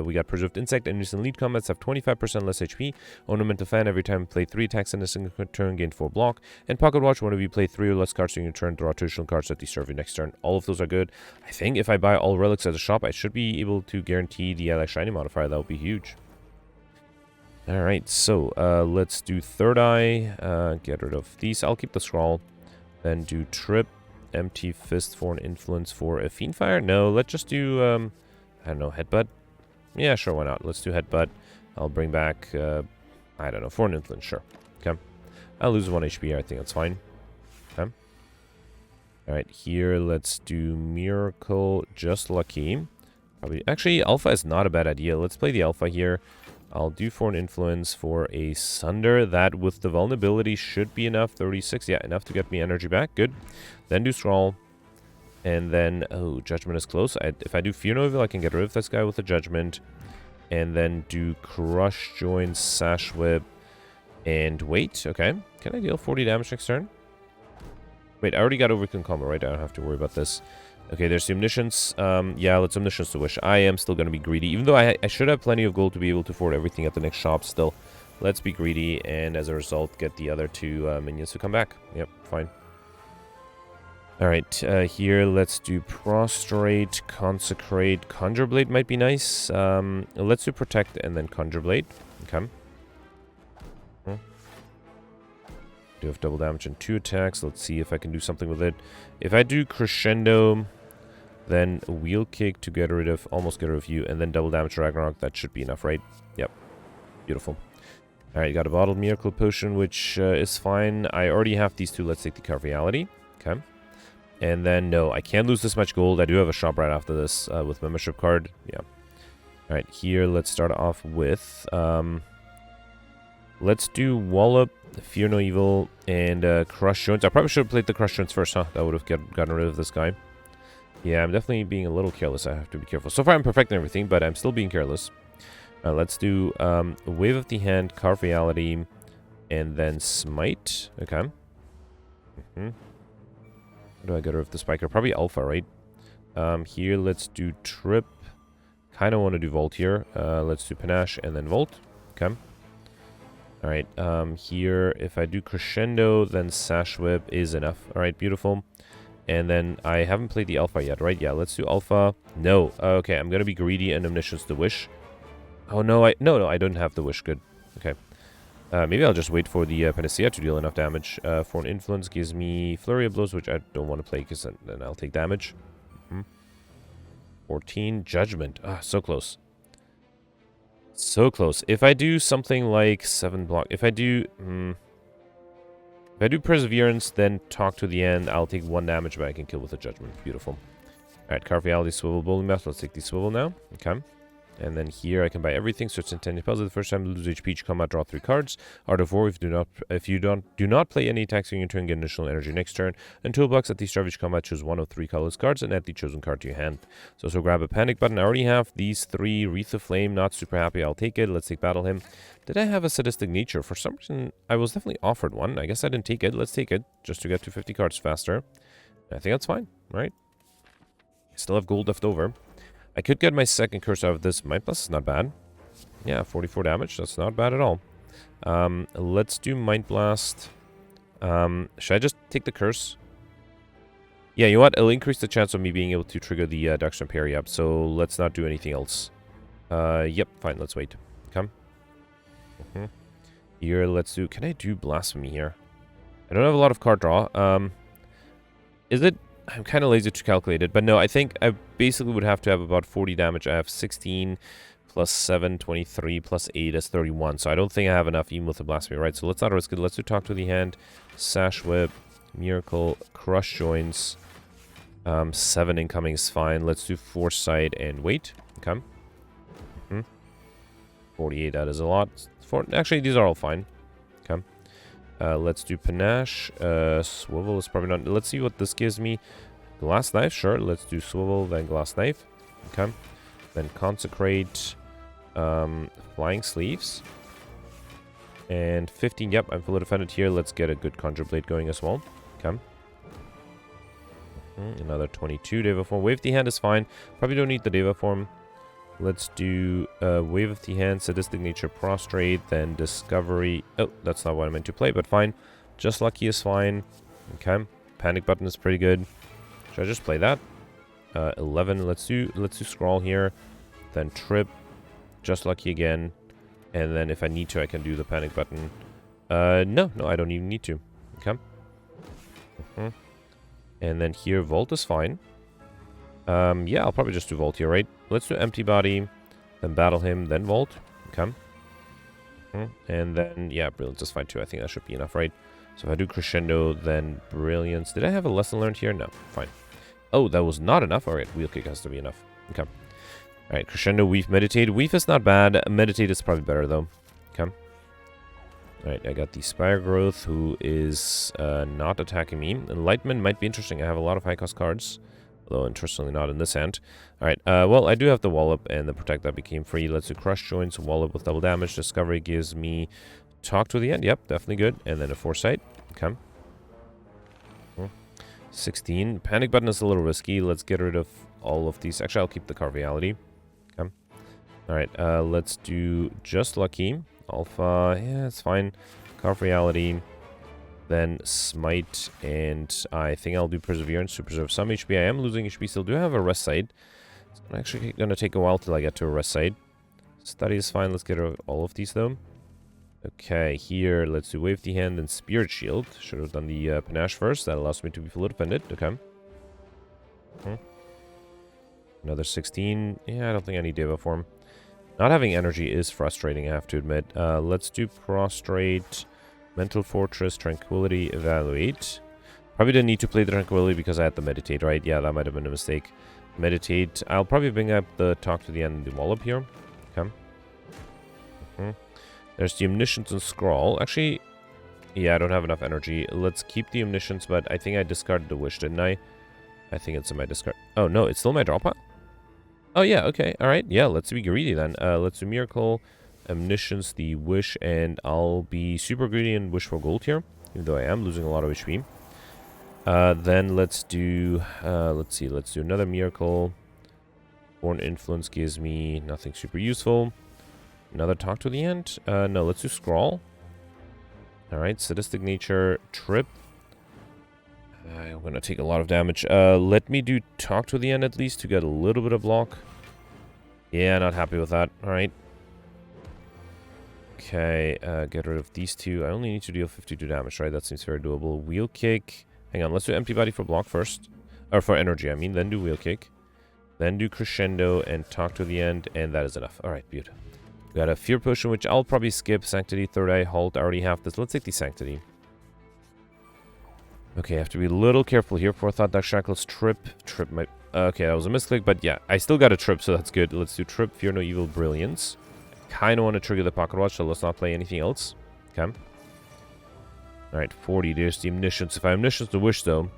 We got Preserved Insect. Enemies in lead combats have 25% less HP. Ornamental Fan, every time you play 3 attacks in a single turn, gain 4 block. And Pocket Watch, whenever you play 3 or less cards during your turn, draw additional cards that disturb your next turn. All of those are good. I think if I buy all relics at the shop, I should be able to guarantee the I Like Shiny modifier. That would be huge. Alright, so let's do Third Eye. Get rid of these. I'll keep the Scrawl. Then do Trip, Empty Fist for an Influence for a Fiendfire. No, let's just do, I don't know, Headbutt. Yeah, sure, why not? Let's do Headbutt. I'll bring back, I don't know, for an Influence, sure. Okay. I'll lose 1 HP, I think that's fine. Okay. Alright, here, let's do Miracle, Just Lucky. Probably, actually, Alpha is not a bad idea. Let's play the Alpha here. I'll do for an Influence for a Sunder. That with the vulnerability should be enough. 36, yeah, enough to get me energy back. Good. Then do Scrawl. And then, oh, Judgment is close. If I do Fear No Evil, I can get rid of this guy with a Judgment. And then do Crush, Join, Sash Whip, and wait. Okay. Can I deal 40 damage next turn? Wait, I already got Overkill Combo, right? I don't have to worry about this. Okay, there's the Omniscience. Yeah, let's Omniscience to Wish. I am still going to be greedy. Even though I should have plenty of gold to be able to afford everything at the next shop still. Let's be greedy, and as a result, get the other 2 minions to come back. Yep, fine. Alright, here, let's do Prostrate, Consecrate. Conjure Blade might be nice. Let's do Protect and then Conjure Blade. Okay. Do have double damage and 2 attacks. Let's see if I can do something with it. If I do Crescendo, then wheel kick to get rid of, almost get rid of you, and then double damage Ragnarok. That should be enough, right? Yep. Beautiful. Alright, got a bottled miracle potion, which is fine. I already have these two. Let's take the Carve Reality. Okay. And then, no, I can't lose this much gold. I do have a shop right after this with membership card. Yeah. Alright, here, let's start off with... let's do Wallop, Fear No Evil, and Crush Joints. I probably should have played the Crush Joints first, huh? That would have gotten rid of this guy. Yeah, I'm definitely being a little careless. I have to be careful. So far, I'm perfecting everything, but I'm still being careless. Let's do Wave of the Hand, Carve Reality, and then Smite. Okay. How do I get rid of the Spiker? Probably Alpha, right? Here, let's do Trip. Kind of want to do Volt here. Let's do Panache and then Volt. Okay. Alright, here, if I do Crescendo, then Sash Whip is enough. Alright, beautiful. And then I haven't played the Alpha yet, right? Yeah, let's do Alpha. No. Okay, I'm going to be greedy and Omniscience the Wish. Oh, no, no, I don't have the Wish. Good. Okay. Maybe I'll just wait for the Panacea to deal enough damage. For an Influence gives me Flurry of Blows, which I don't want to play because then I'll take damage. 14. Judgment. Ah, so close. So close. If I do something like 7 block... If I do Perseverance, then Talk to the End, I'll take 1 damage, but I can kill with a Judgment. Beautiful. Alright, Carve Reality, Swivel, Bowling Mouth. Let's take the Swivel now. Okay. And then here I can buy everything. Search intended puzzle. The first time lose HP each combat, draw 3 cards. Art of War, if you do not play any attacks during your turn, get additional energy next turn. And toolbox at the start of each combat, choose 1 of 3 colorless cards and add the chosen card to your hand. So grab a panic button. I already have these 3. Wreath of Flame, not super happy. I'll take it. Let's take Battle Him. Did I have a Sadistic Nature? For some reason, I was definitely offered one. I guess I didn't take it. Let's take it, just to get to 50 cards faster. I think that's fine, right? I still have gold left over. I could get my second curse out of this. Mind Blast is not bad. Yeah, 44 damage. That's not bad at all. Let's do Mind Blast. Should I just take the curse? Yeah, you know what? It'll increase the chance of me being able to trigger the Darkstone Parry up. So let's not do anything else. Yep, fine. Let's wait. Come. Here, let's do... Can I do Blasphemy here? I don't have a lot of card draw. Is it... I'm kind of lazy to calculate it, but no, I think I basically would have to have about 40 damage. I have 16 plus 7, 23 plus 8 is 31, so I don't think I have enough even with the Blasphemy, right? So let's not risk it. Let's do Talk to the Hand, Sash Whip, Miracle, Crush Joints. 7 incoming is fine. Let's do Foresight and wait. Okay. 48, that is a lot. Actually, these are all fine. Okay. Let's do Panache. Swivel is probably not... Let's see what this gives me. Glass Knife, sure. Let's do Swivel, then Glass Knife. Okay. Then Consecrate. Flying Sleeves. And 15. Yep, I'm fully defended here. Let's get a good Conjure Blade going as well. Okay. Another 22. Deva Form. Wave the Hand is fine. Probably don't need the Deva Form. Let's do Wave of the Hand, Sadistic Nature, Prostrate, then Discovery. Oh, that's not what I meant to play, but fine. Just Lucky is fine. Okay. Panic Button is pretty good. Should I just play that? 11. Let's do Scrawl here. Then Trip. Just Lucky again. And then if I need to, I can do the Panic Button. No, I don't even need to. Okay. And then here, Volt is fine. Yeah, I'll probably just do Volt here, right? Let's do Empty Body, then Battle Him, then Volt. Okay. And then, yeah, Brilliance is fine too. I think that should be enough, right? So if I do Crescendo, then Brilliance. Did I have a lesson learned here? No, fine. Oh, that was not enough? Alright, Wheel Kick has to be enough. Okay. Alright, Crescendo, Weave, Meditate. Weave is not bad. Meditate is probably better, though. Okay. Alright, I got the Spire Growth, who is not attacking me. Enlightenment might be interesting. I have a lot of high-cost cards. Although, interestingly, not in this hand. Alright, well, I do have the Wallop, and the Protect that became free. Let's do Crush Joints, Wallop with double damage. Discovery gives me Talk to the End. Yep, definitely good. And then a Foresight. Okay. 16. Panic Button is a little risky. Let's get rid of all of these. Actually, I'll keep the Carve Reality. Okay. Alright, let's do Just Lucky. Alpha, yeah, it's fine. Carve Reality. Then Smite, and I think I'll do Perseverance to preserve some HP. I am losing HP still. Do have a Rest Site. It's actually going to take a while till I get to a Rest Site. Study is fine. Let's get rid of all of these, though. Okay, here, let's do Wave the Hand and Spirit Shield. Should have done the Panache first. That allows me to be fully defended. Okay. Another 16. Yeah, I don't think I need Deva form. Not having energy is frustrating, I have to admit. Let's do Prostrate, Mental Fortress, Tranquility, Evaluate. Probably didn't need to play the Tranquility because I had the Meditate, right? Yeah, that might have been a mistake. Meditate. I'll probably bring up the Talk to the End and the Wallop here. Okay. There's the Omniscience and Scrawl. Actually, yeah, I don't have enough energy. Let's keep the Omniscience, but I think I discarded the Wish, didn't I? I think it's in my discard. Oh, no, it's still my draw pile? Oh, yeah, okay. All right. Yeah, let's be greedy then. Let's do Miracle, Omniscience, the Wish, and I'll be super greedy and wish for gold here, even though I am losing a lot of HP. Then let's do, let's see, let's do another Miracle. Foreign Influence gives me nothing super useful. Another Talk to the End. No, let's do Scrawl. All right, Sadistic Nature, Trip. I'm going to take a lot of damage. Let me do Talk to the End at least to get a little bit of block. Yeah, not happy with that. All right. Okay, get rid of these two. I only need to deal 52 damage, right? That seems very doable. Wheel Kick. Hang on, let's do Empty Body for block first. Or for energy, I mean. Then do Wheel Kick. Then do Crescendo and Talk to the End. And that is enough. All right, beautiful. We got a Fear Potion, which I'll probably skip. Sanctity, Third Eye, Halt. I already have this. Let's take the Sanctity. Okay, I have to be a little careful here. Forethought, Dark Shackles, Trip. Trip might... Okay, that was a misclick, but yeah. I still got a Trip, so that's good. Let's do Trip, Fear No Evil, Brilliance. Kind of want to trigger the Pocket Watch, so let's not play anything else. Okay. Alright, 40. There's the Omniscience. If I Omniscience the Wish, though,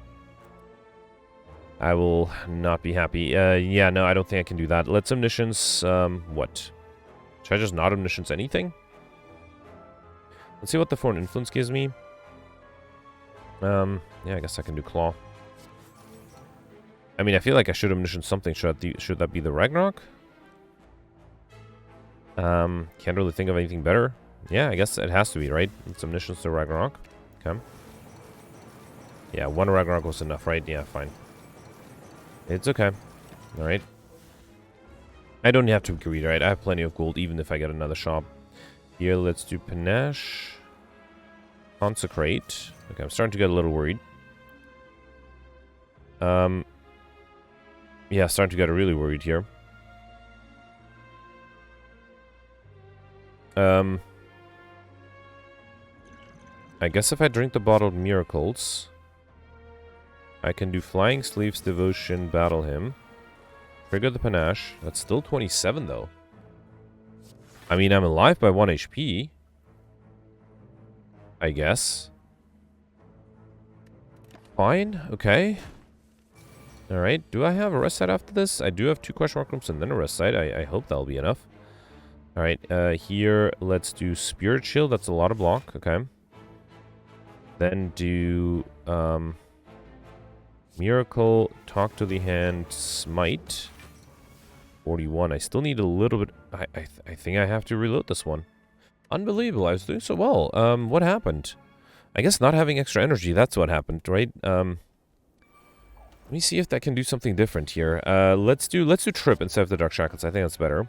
I will not be happy. Yeah, no, I don't think I can do that. Let's Omniscience, what? Should I just not Omniscience anything? Let's see what the Foreign Influence gives me. Yeah, I guess I can do Claw. I mean, I feel like I should Omniscience something. Should that be the Ragnarok? Can't really think of anything better. Yeah, I guess it has to be, right? It's Omniscience to Ragnarok. Okay. Yeah, one Ragnarok was enough, right? Yeah, fine. It's okay. Alright. I don't have to be greedy, right? I have plenty of gold, even if I get another shop. Here, let's do Panache. Consecrate. Okay, I'm starting to get a little worried. Yeah, starting to get really worried here. I guess if I drink the bottled miracles, I can do Flying Sleeves, Devotion, Battle Him. Trigger the Panache. That's still 27, though. I mean, I'm alive by 1 HP. I guess. Fine. Okay. Alright. Do I have a rest side after this? I do have 2 question mark rooms and then a rest side. I hope that'll be enough. Alright. Here, let's do Spirit Shield. That's a lot of block. Okay. Then do... Miracle, Talk to the Hand, Smite. 41. I still need a little bit... I think I have to reload this one. Unbelievable. I was doing so well. What happened? I guess not having extra energy. That's what happened, right? Let me see if that can do something different here. Let's do Trip instead of the Dark Shackles. I think that's better.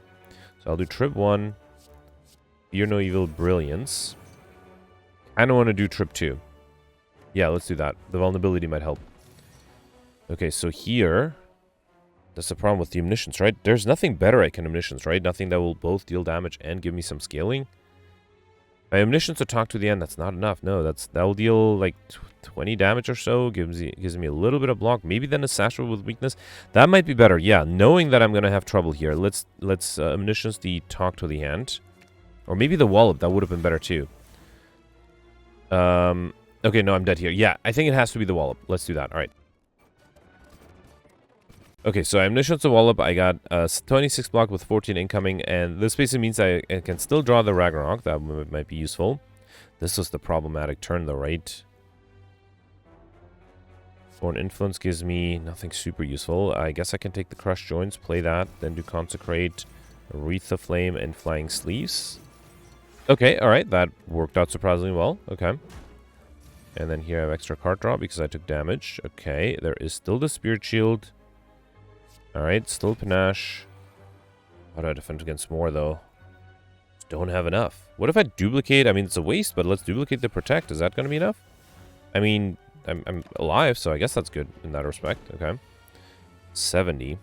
So I'll do Trip 1. Fear No Evil, Brilliance. I don't want to do Trip 2. Yeah, let's do that. The vulnerability might help. Okay, so here... That's the problem with the Omniscience, right? There's nothing better I can Omniscience, right? Nothing that will both deal damage and give me some scaling. My Omniscience to Talk to the End, that's not enough. No, that will deal like 20 damage or so. Gives me a little bit of block. Maybe then a Sashra with weakness. That might be better. Yeah, knowing that I'm going to have trouble here. Let's Omniscience the Talk to the Hand. Or maybe the Wallop. That would have been better too. Okay, no, I'm dead here. Yeah, I think it has to be the Wallop. Let's do that. All right. Okay, so I Omniscience the Wallop. I got 26 block with 14 incoming, and this basically means I can still draw the Ragnarok. That might be useful. This was the problematic turn, though, right? Foreign Influence gives me nothing super useful. I guess I can take the Crushed Joints, play that, then do Consecrate, Wreath of Flame, and Flying Sleeves. Okay, alright, that worked out surprisingly well. Okay. And then here I have extra card draw because I took damage. Okay, there is still the Spirit Shield. Alright, still Panache. How do I defend against more, though? Don't have enough. What if I duplicate? I mean, it's a waste, but let's duplicate the Protect. Is that going to be enough? I mean, I'm alive, so I guess that's good in that respect. Okay. 70.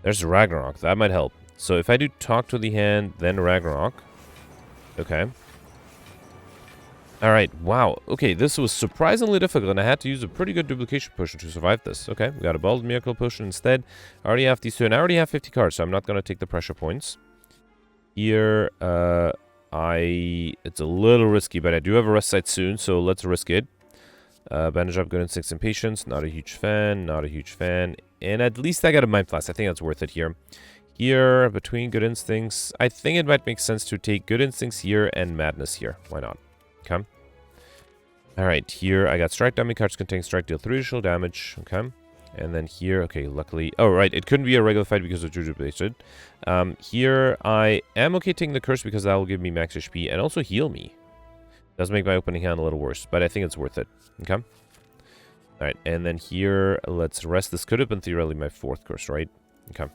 There's Ragnarok. That might help. So if I do talk to the hand, then Ragnarok. Okay. Alright, wow. Okay, this was surprisingly difficult, and I had to use a pretty good duplication potion to survive this. Okay, we got a Bald Miracle Potion instead. I already have these two, and I already have 50 cards, so I'm not going to take the pressure points. Here, it's a little risky, but I do have a rest site soon, so let's risk it. Bandage up, Good Instincts, and Patience. Not a huge fan, not a huge fan. And at least I got a Mind Blast. I think that's worth it here. Here, between Good Instincts, I think it might make sense to take Good Instincts here and Madness here. Why not? Okay. Alright, here I got Strike. Dummy cards contain Strike, deal 3 additional damage. Okay. And then here, okay, luckily... Oh, right, it couldn't be a regular fight because of Juju Blasted. Here, I am okay taking the Curse because that will give me max HP and also heal me. Does make my opening hand a little worse, but I think it's worth it. Okay. Alright, and then here, let's rest. This could have been theoretically my 4th Curse, right? Okay.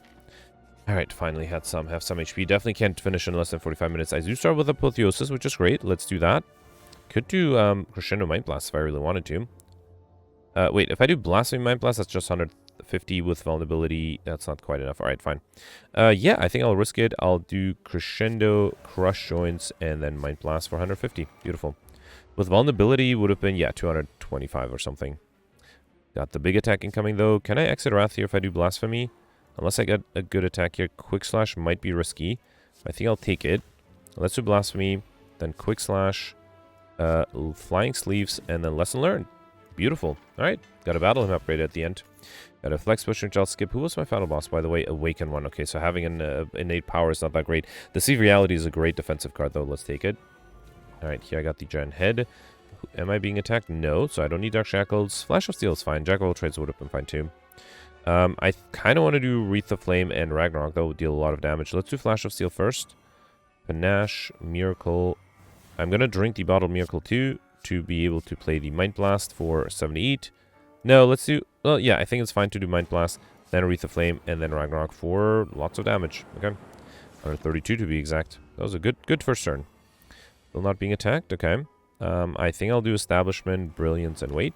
Alright, finally have some HP. Definitely can't finish in less than 45 minutes. I do start with Apotheosis, which is great. Let's do that. Could do Crescendo Mind Blast if I really wanted to. Wait, if I do Blasphemy Mind Blast, that's just 150 with vulnerability. That's not quite enough. Alright, fine. Yeah, I think I'll risk it. I'll do Crescendo, Crush Joints, and then Mind Blast for 150. Beautiful. With vulnerability would have been, yeah, 225 or something. Got the big attack incoming, though. Can I exit Wrath here if I do Blasphemy? Unless I get a good attack here. Quick Slash might be risky. I think I'll take it. Let's do Blasphemy, then Quick Slash, Flying Sleeves, and then Lesson Learned. Beautiful. Alright, got a Battle Hymn upgrade at the end. Got a Flex Push, which I'll skip. Who was my final boss, by the way? Awaken one. Okay, so having an innate power is not that great. Deceive Reality is a great defensive card, though. Let's take it. Alright, here I got the Giant Head. Am I being attacked? No, so I don't need Dark Shackles. Flash of Steel is fine. Jack of all Trades would have been fine, too. I kind of want to do Wreath of Flame and Ragnarok. That would deal a lot of damage. Let's do Flash of Steel first. Panache, Miracle. I'm going to drink the Bottled Miracle too to be able to play the Mind Blast for 78. No, let's do... Well, yeah, I think it's fine to do Mind Blast, then Wreath of Flame, and then Ragnarok for lots of damage. Okay. 132 to be exact. That was a good first turn. Still not being attacked. Okay. I think I'll do Establishment, Brilliance, and Wait.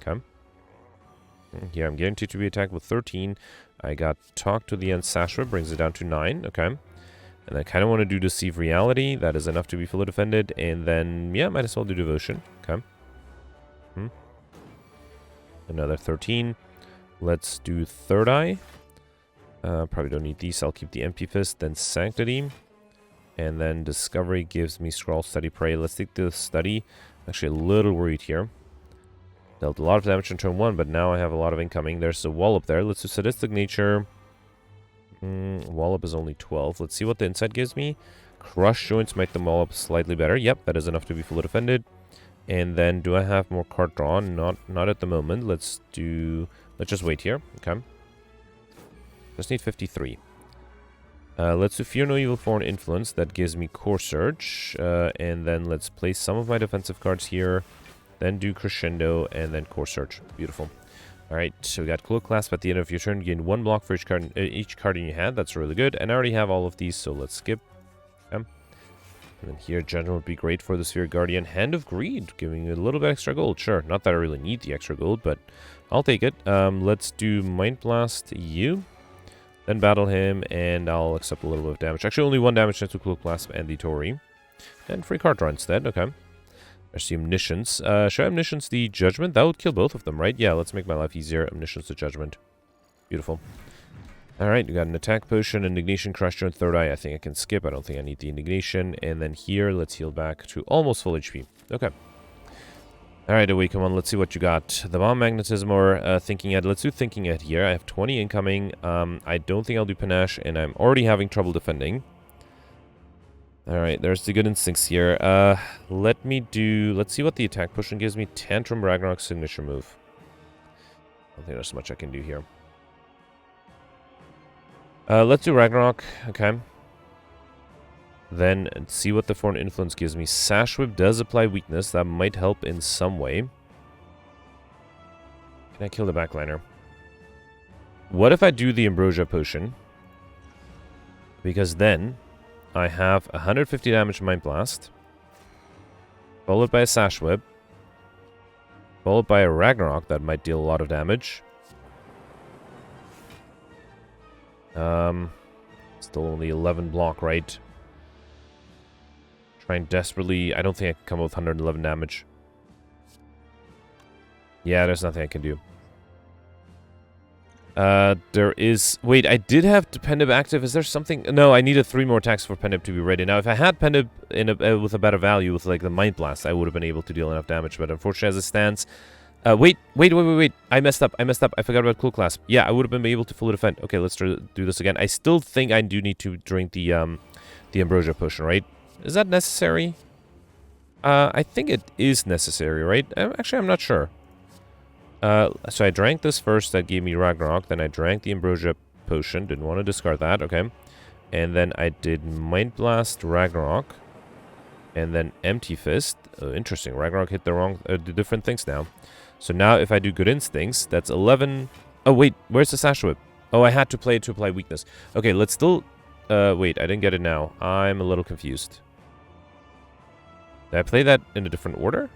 Okay. Here I'm guaranteed to be attacked with 13. I got Talk to the End Sashra, brings it down to 9. Okay. And I kind of want to do Deceive Reality. That is enough to be fully defended. And then, yeah, might as well do Devotion. Okay. Another 13. Let's do Third Eye. Probably don't need these. I'll keep the Empty Fist. Then Sanctity. And then Discovery gives me Scroll, Study, Pray. Let's take the Study. Actually, a little worried here. Dealt a lot of damage on turn 1, but now I have a lot of incoming. There's a Wallop there. Let's do Sadistic Nature. Wallop is only 12. Let's see what the Insight gives me. Crush Joints make the Wallop slightly better. Yep, that is enough to be fully defended. And then, do I have more card draw? Not at the moment. Let's just wait here. Okay. Just need 53. Let's do Fear No Evil Foreign Influence. That gives me Core Surge. And then let's place some of my defensive cards here. Then do Crescendo, and then Core Surge. Beautiful. Alright, so we got Cloak Clasp at the end of your turn. Gain 1 block for each card in your hand. That's really good. And I already have all of these, so let's skip. Okay. And then here, General would be great for the Sphere Guardian. Hand of Greed, giving you a little bit extra gold. Sure, not that I really need the extra gold, but I'll take it. Let's do Mind Blast you. Then battle him, and I'll accept a little bit of damage. Actually, only 1 damage to Cloak Clasp and the Tori. And free card draw instead, okay. There's the Omniscience. Should I Omniscience the Judgment? That would kill both of them, right? Yeah, let's make my life easier. Omniscience the Judgment. Beautiful. Alright, we got an Attack Potion, Indignation, Crush Joint, Third Eye. I think I can skip. I don't think I need the Indignation. And then here, let's heal back to almost full HP. Okay. Alright, Away, come on. Let's see what you got. The Bomb Magnetism or Thinking Ed. Let's do Thinking Ed here. I have 20 incoming. I don't think I'll do Panache, and I'm already having trouble defending. Alright, there's the Good Instincts here. Let's see what the Attack Potion gives me. Tantrum, Ragnarok, Signature Move. I don't think there's much I can do here. Let's do Ragnarok, okay. Then see what the Foreign Influence gives me. Sash Whip does apply weakness. That might help in some way. Can I kill the backliner? What if I do the Ambrosia Potion? Because then I have 150 damage Mind Blast, followed by a Sash Whip, followed by a Ragnarok that might deal a lot of damage. Still only 11 block, right? Trying desperately. I don't think I can come up with 111 damage. Yeah, there's nothing I can do. There is... Wait, I did have Pendib active. Is there something... No, I needed 3 more attacks for Pendib to be ready. Now, if I had Pendib with a better value, with like the Mind Blast, I would have been able to deal enough damage. But unfortunately, as it stands... wait. I messed up. I forgot about Cool Clasp. Yeah, I would have been able to fully defend. Okay, let's do this again. I still think I do need to drink the Ambrosia Potion, right? Is that necessary? I think it is necessary, right? Actually, I'm not sure. So I drank this first, that gave me Ragnarok. Then I drank the Ambrosia Potion. Didn't want to discard that, okay. And then I did Mind Blast, Ragnarok. And then Empty Fist. Interesting, Ragnarok hit the different things now. So now if I do Good Instincts, that's 11... Oh, wait, where's the Sash Whip? Oh, I had to play it to apply weakness. Okay, let's still... wait, I didn't get it now. I'm a little confused. Did I play that in a different order?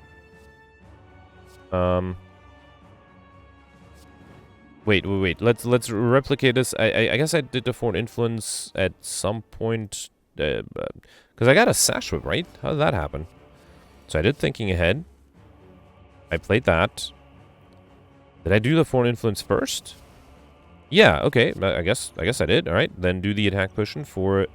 Wait. Let's replicate this. I guess I did the Foreign Influence at some point. Because I got a Sash Whip, right? How did that happen? So I did Thinking Ahead. I played that. Did I do the Foreign Influence first? Yeah, okay. I guess I did. Alright. Then do the attack potion for...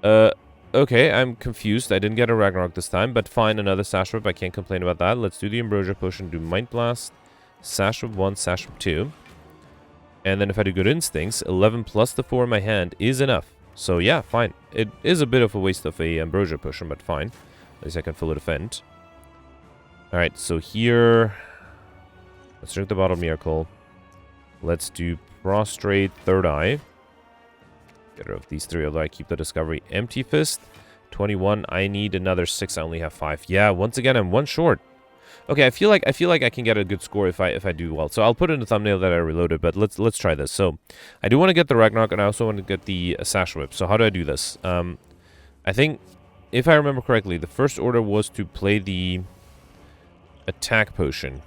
okay, I'm confused. I didn't get a Ragnarok this time, but fine, another Sash Whip. I can't complain about that. Let's do the Ambrosia Potion, do Mind Blast, Sash Whip 1, Sash Whip 2. And then if I do Good Instincts, 11 plus the 4 in my hand is enough. So yeah, fine. It is a bit of a waste of a Ambrosia Potion, but fine. At least I can fully defend. Alright, so here... Let's drink the Bottle Miracle. Let's do Prostrate, Third Eye. Get rid of these 3, although I keep the Discovery. Empty Fist, 21. I need another 6. I only have 5. Yeah, once again, I'm 1 short. Okay, I feel like I can get a good score if I do well. So I'll put in the thumbnail that I reloaded, but let's try this. So I do want to get the Ragnarok, and I also want to get the Sash Whip. So how do I do this? I think, if I remember correctly, the first order was to play the Attack Potion.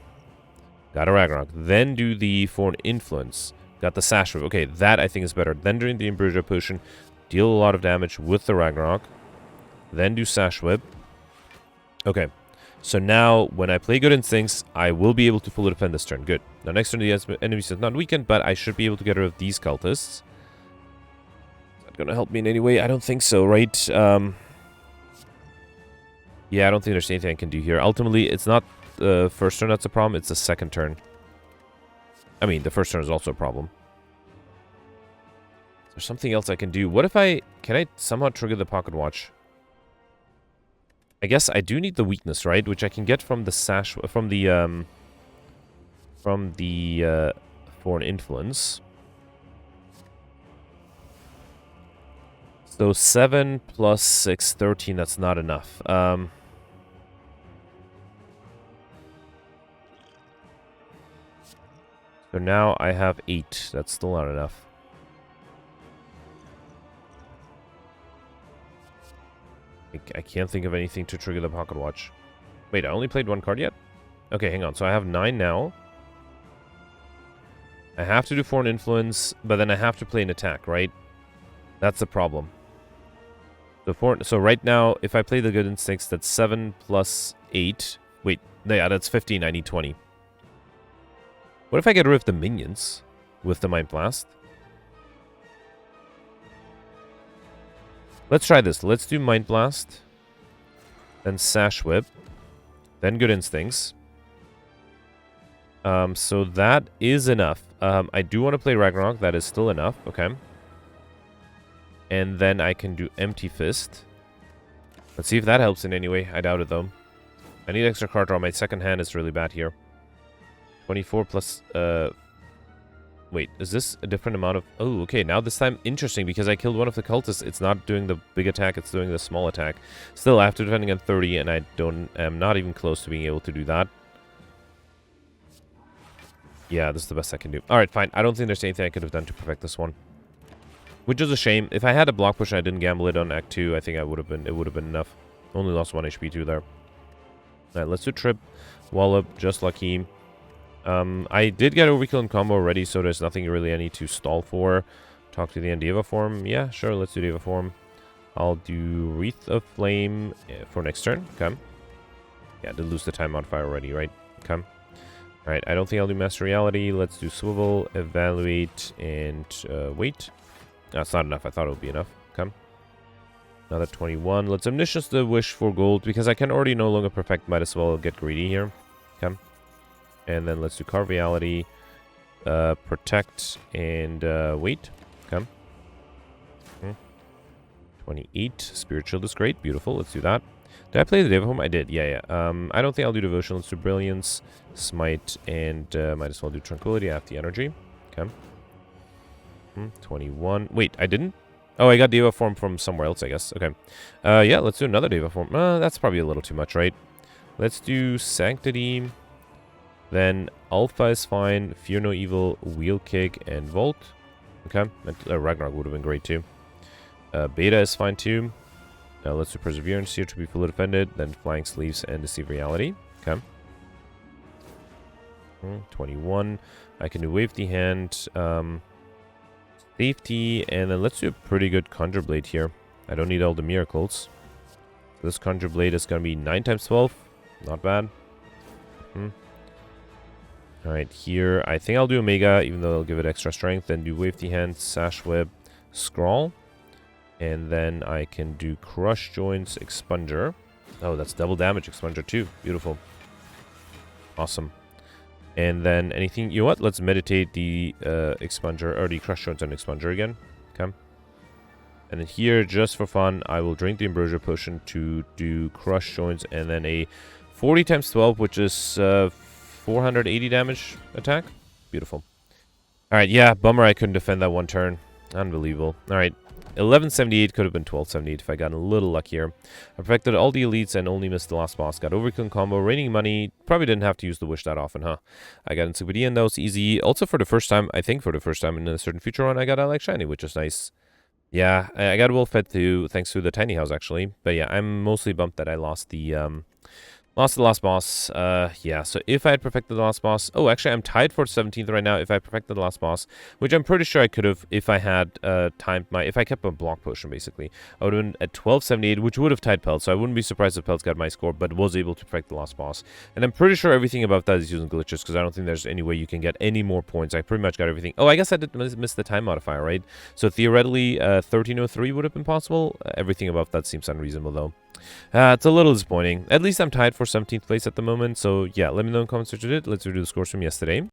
Got a Ragnarok. Then do the Foreign Influence. Got the Sash Whip. Okay, that I think is better. Then during the Ambrosia Potion, deal a lot of damage with the Ragnarok. Then do Sash Whip. Okay. So now, when I play Good Instincts, I will be able to fully defend this turn. Good. Now, next turn, the enemy is not weakened, but I should be able to get rid of these cultists. Is that going to help me in any way? I don't think so, right? Yeah, I don't think there's anything I can do here. Ultimately, it's not the first turn that's a problem, it's the second turn. I mean, the first turn is also a problem. There's something else I can do. What if can I somehow trigger the Pocket Watch? I guess I do need the weakness, right? Which I can get from the Foreign Influence. So 7 plus 6, 13, that's not enough. So now I have 8. That's still not enough. I can't think of anything to trigger the Pocket Watch. Wait, I only played 1 card yet? Okay, hang on. So I have 9 now. I have to do Foreign Influence, but then I have to play an attack, right? That's the problem. So right now, if I play the Good Instincts, that's 7 plus 8. Wait, yeah, that's 15. I need 20. What if I get rid of the minions with the Mind Blast? Let's try this. Let's do Mind Blast. Then Sash Whip. Then Good Instincts. So that is enough. I do want to play Ragnarok. That is still enough. Okay. And then I can do Empty Fist. Let's see if that helps in any way. I doubt it, though. I need extra card draw. My second hand is really bad here. 24 plus... Wait, is this a different amount of... Oh, okay. Now this time, interesting, because I killed one of the cultists. It's not doing the big attack. It's doing the small attack. Still, I have to defend against 30, and I am not even close to being able to do that. Yeah, this is the best I can do. Alright, fine. I don't think there's anything I could have done to perfect this one. Which is a shame. If I had a block push and I didn't gamble it on Act 2, I think it would have been enough. Only lost 1 HP too there. Alright, let's do Trip. Wallop, just lucky. I did get Overkill in combo already, so there's nothing really I need to stall for. Talk to the end Deva form. Yeah, sure, let's do Deva form. I'll do Wreath of Flame for next turn. Okay. Yeah, did lose the time modifier already, right? Okay. Alright, I don't think I'll do Master Reality. Let's do Swivel, Evaluate, and wait. That's not enough. I thought it would be enough. Okay. Another 21. Let's Omniscience the Wish for gold, because I can already no longer perfect. Might as well get greedy here. Okay. And then let's do Carve Reality, Protect, and wait. Okay. 28. Spirit Shield is great. Beautiful. Let's do that. Did I play the Deva form? I did. Yeah. I don't think I'll do Devotion. Let's do Brilliance, Smite, and might as well do Tranquility. I have the energy. Okay. 21. Wait, I didn't? Oh, I got Deva form from somewhere else, I guess. Okay. Yeah, let's do another Deva form. That's probably a little too much, right? Let's do Sanctity. Then Alpha is fine. Fear No Evil, Wheel Kick, and Volt. Okay. Ragnarok would have been great, too. Beta is fine, too. Now let's do Perseverance here to be fully defended. Then Flying Sleeves and Deceive Reality. Okay. 21. I can do Wave the Hand. Safety. And then let's do a pretty good Conjure Blade here. I don't need all the miracles. This Conjure Blade is going to be 9 times 12. Not bad. Alright, here. I think I'll do Omega, even though I'll give it extra strength. Then do Wave the Hand, Sash Whip, Scrawl. And then I can do Crush Joints, Expunger. Oh, that's double damage Expunger too. Beautiful. Awesome. And then anything... You know what? Let's meditate the Expunger, or the Crush Joints and Expunger again. Okay. And then here, just for fun, I will drink the Ambrosia Potion to do Crush Joints, and then a 40 times 12, which is 480 damage attack. Beautiful. Alright, yeah, bummer I couldn't defend that one turn. Unbelievable. Alright. 1178 could have been 1278 if I got a little luckier. I perfected all the elites and only missed the last boss. Got Overkill combo, raining money. Probably didn't have to use the wish that often, huh? I got Encyclopedia and that was easy. Also for the first time, I think for the first time in a certain future run, I got Alex Shiny, which is nice. Yeah, I got well fed too, thanks to the tiny house actually. But yeah, I'm mostly bummed that I lost the last boss. Yeah, so if I had perfected the last boss... Oh, actually, I'm tied for 17th right now if I perfected the last boss, which I'm pretty sure I could have if I had timed my... If I kept a block potion, basically. I would have been at 1278, which would have tied Peltz, so I wouldn't be surprised if Peltz got my score, but was able to perfect the last boss. And I'm pretty sure everything above that is using glitches, because I don't think there's any way you can get any more points. I pretty much got everything. Oh, I guess I did miss the time modifier, right? So theoretically, 1303 would have been possible. Everything above that seems unreasonable, though. It's a little disappointing. At least I'm tied for 17th place at the moment. So yeah, let me know in the comments what you did. Let's review the scores from yesterday.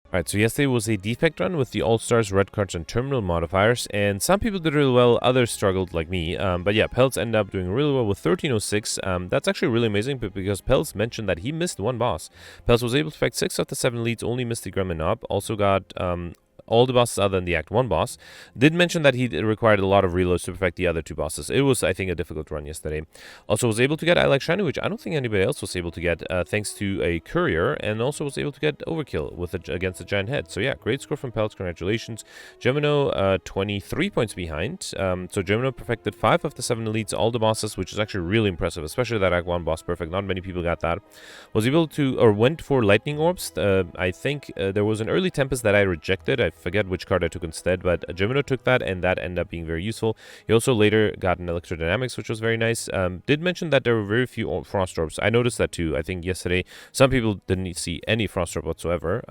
Alright, so yesterday was a defect run with the All-Stars, Red Cards, and Terminal modifiers, and some people did really well, others struggled like me, but yeah, Peltz ended up doing really well with 1306. That's actually really amazing, because Peltz mentioned that he missed one boss. Peltz was able to affect 6 of the 7 leads, only missed the Gremlin Knob, also got all the bosses other than the Act 1 boss. Did mention that he required a lot of reloads to perfect the other 2 bosses. It was, I think, a difficult run yesterday. Also was able to get I Like Shiny, which I don't think anybody else was able to get, thanks to a Courier, and also was able to get Overkill with against a Giant Head. So yeah, great score from Peltz, congratulations. Gemino, 23 points behind. So Gemino perfected 5 of the 7 elites, all the bosses, which is actually really impressive, especially that Act 1 boss perfect. Not many people got that. Was able to, or went for Lightning Orbs. I think there was an early Tempest that I rejected. I forget which card I took instead, but Gemino took that, and that ended up being very useful. He also later got an Electrodynamics, which was very nice. Did mention that there were very few Frost Orbs. I noticed that too. I think yesterday some people didn't see any Frost Orb whatsoever.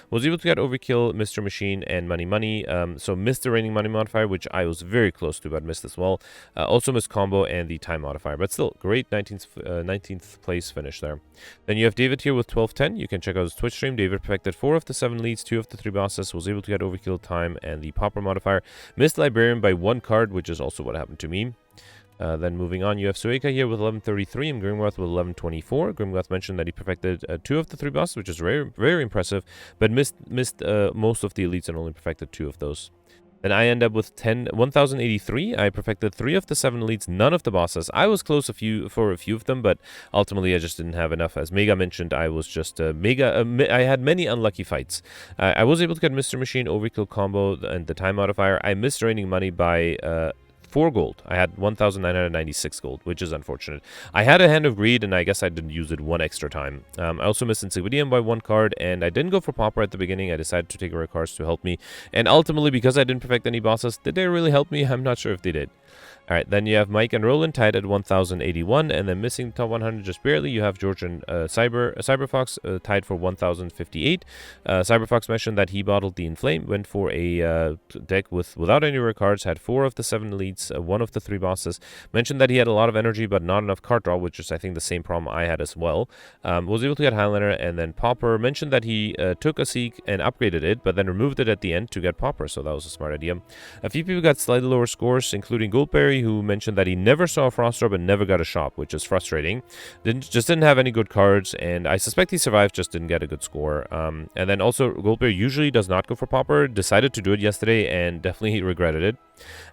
Was able to get Overkill, Mr. Machine, and Money Money. So missed the Raining Money modifier, which I was very close to, but missed as well. Also missed Combo and the Time modifier, but still, great 19th place finish there. Then you have David here with 1210. You can check out his Twitch stream. David perfected 4 of the 7 leads, 2 of the 3 bosses, was able to get Overkill, Time, and the Pauper modifier. Missed Librarian by 1 card, which is also what happened to me. Then moving on, you have Sueka here with 1133 and Grimworth with 1124. Grimworth mentioned that he perfected 2 of the 3 bosses, which is very, very impressive, but missed most of the elites and only perfected 2 of those. Then I end up with 1083. I perfected 3 of the 7 elites, none of the bosses. I was close for a few of them, but ultimately I just didn't have enough. As Mega mentioned, I was just I had many unlucky fights. I was able to get Mr. Machine, Overkill combo, and the Time modifier. I missed Raining Money by 4 gold. I had 1,996 gold, which is unfortunate. I had a Hand of Greed, and I guess I didn't use it one extra time. I also missed Insignidium by 1 card, and I didn't go for Pauper at the beginning. I decided to take rare cards to help me. And ultimately, because I didn't perfect any bosses, did they really help me? I'm not sure if they did. Alright, then you have Mike and Roland tied at 1,081, and then missing top 100 just barely, you have George and Cyberfox tied for 1,058. Cyberfox mentioned that he bottled the Inflame, went for a deck without any rare cards, had 4 of the 7 elites, 1 of the 3 bosses, mentioned that he had a lot of energy but not enough card draw, which is I think the same problem I had as well. Was able to get Highlander, and then Pauper mentioned that he took a Seek and upgraded it, but then removed it at the end to get Pauper, so that was a smart idea. A few people got slightly lower scores, including Goldberry, who mentioned that he never saw a Frost Orb and never got a shop, which is frustrating. Didn't have any good cards, and I suspect he survived, just didn't get a good score. And then also, Goldberry usually does not go for Pauper, decided to do it yesterday, and definitely regretted it.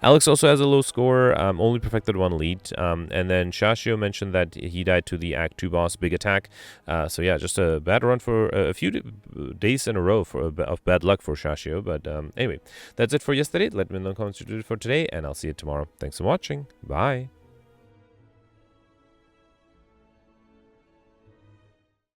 Alex also has a low score, only perfected 1 lead. And then Shashio mentioned that he died to the Act 2 boss, Big Attack. So yeah, just a bad run for a few days in a row of bad luck for Shashio. But anyway, that's it for yesterday. Let me know in the comments what you did for today, and I'll see you tomorrow. Thanks for watching. Bye.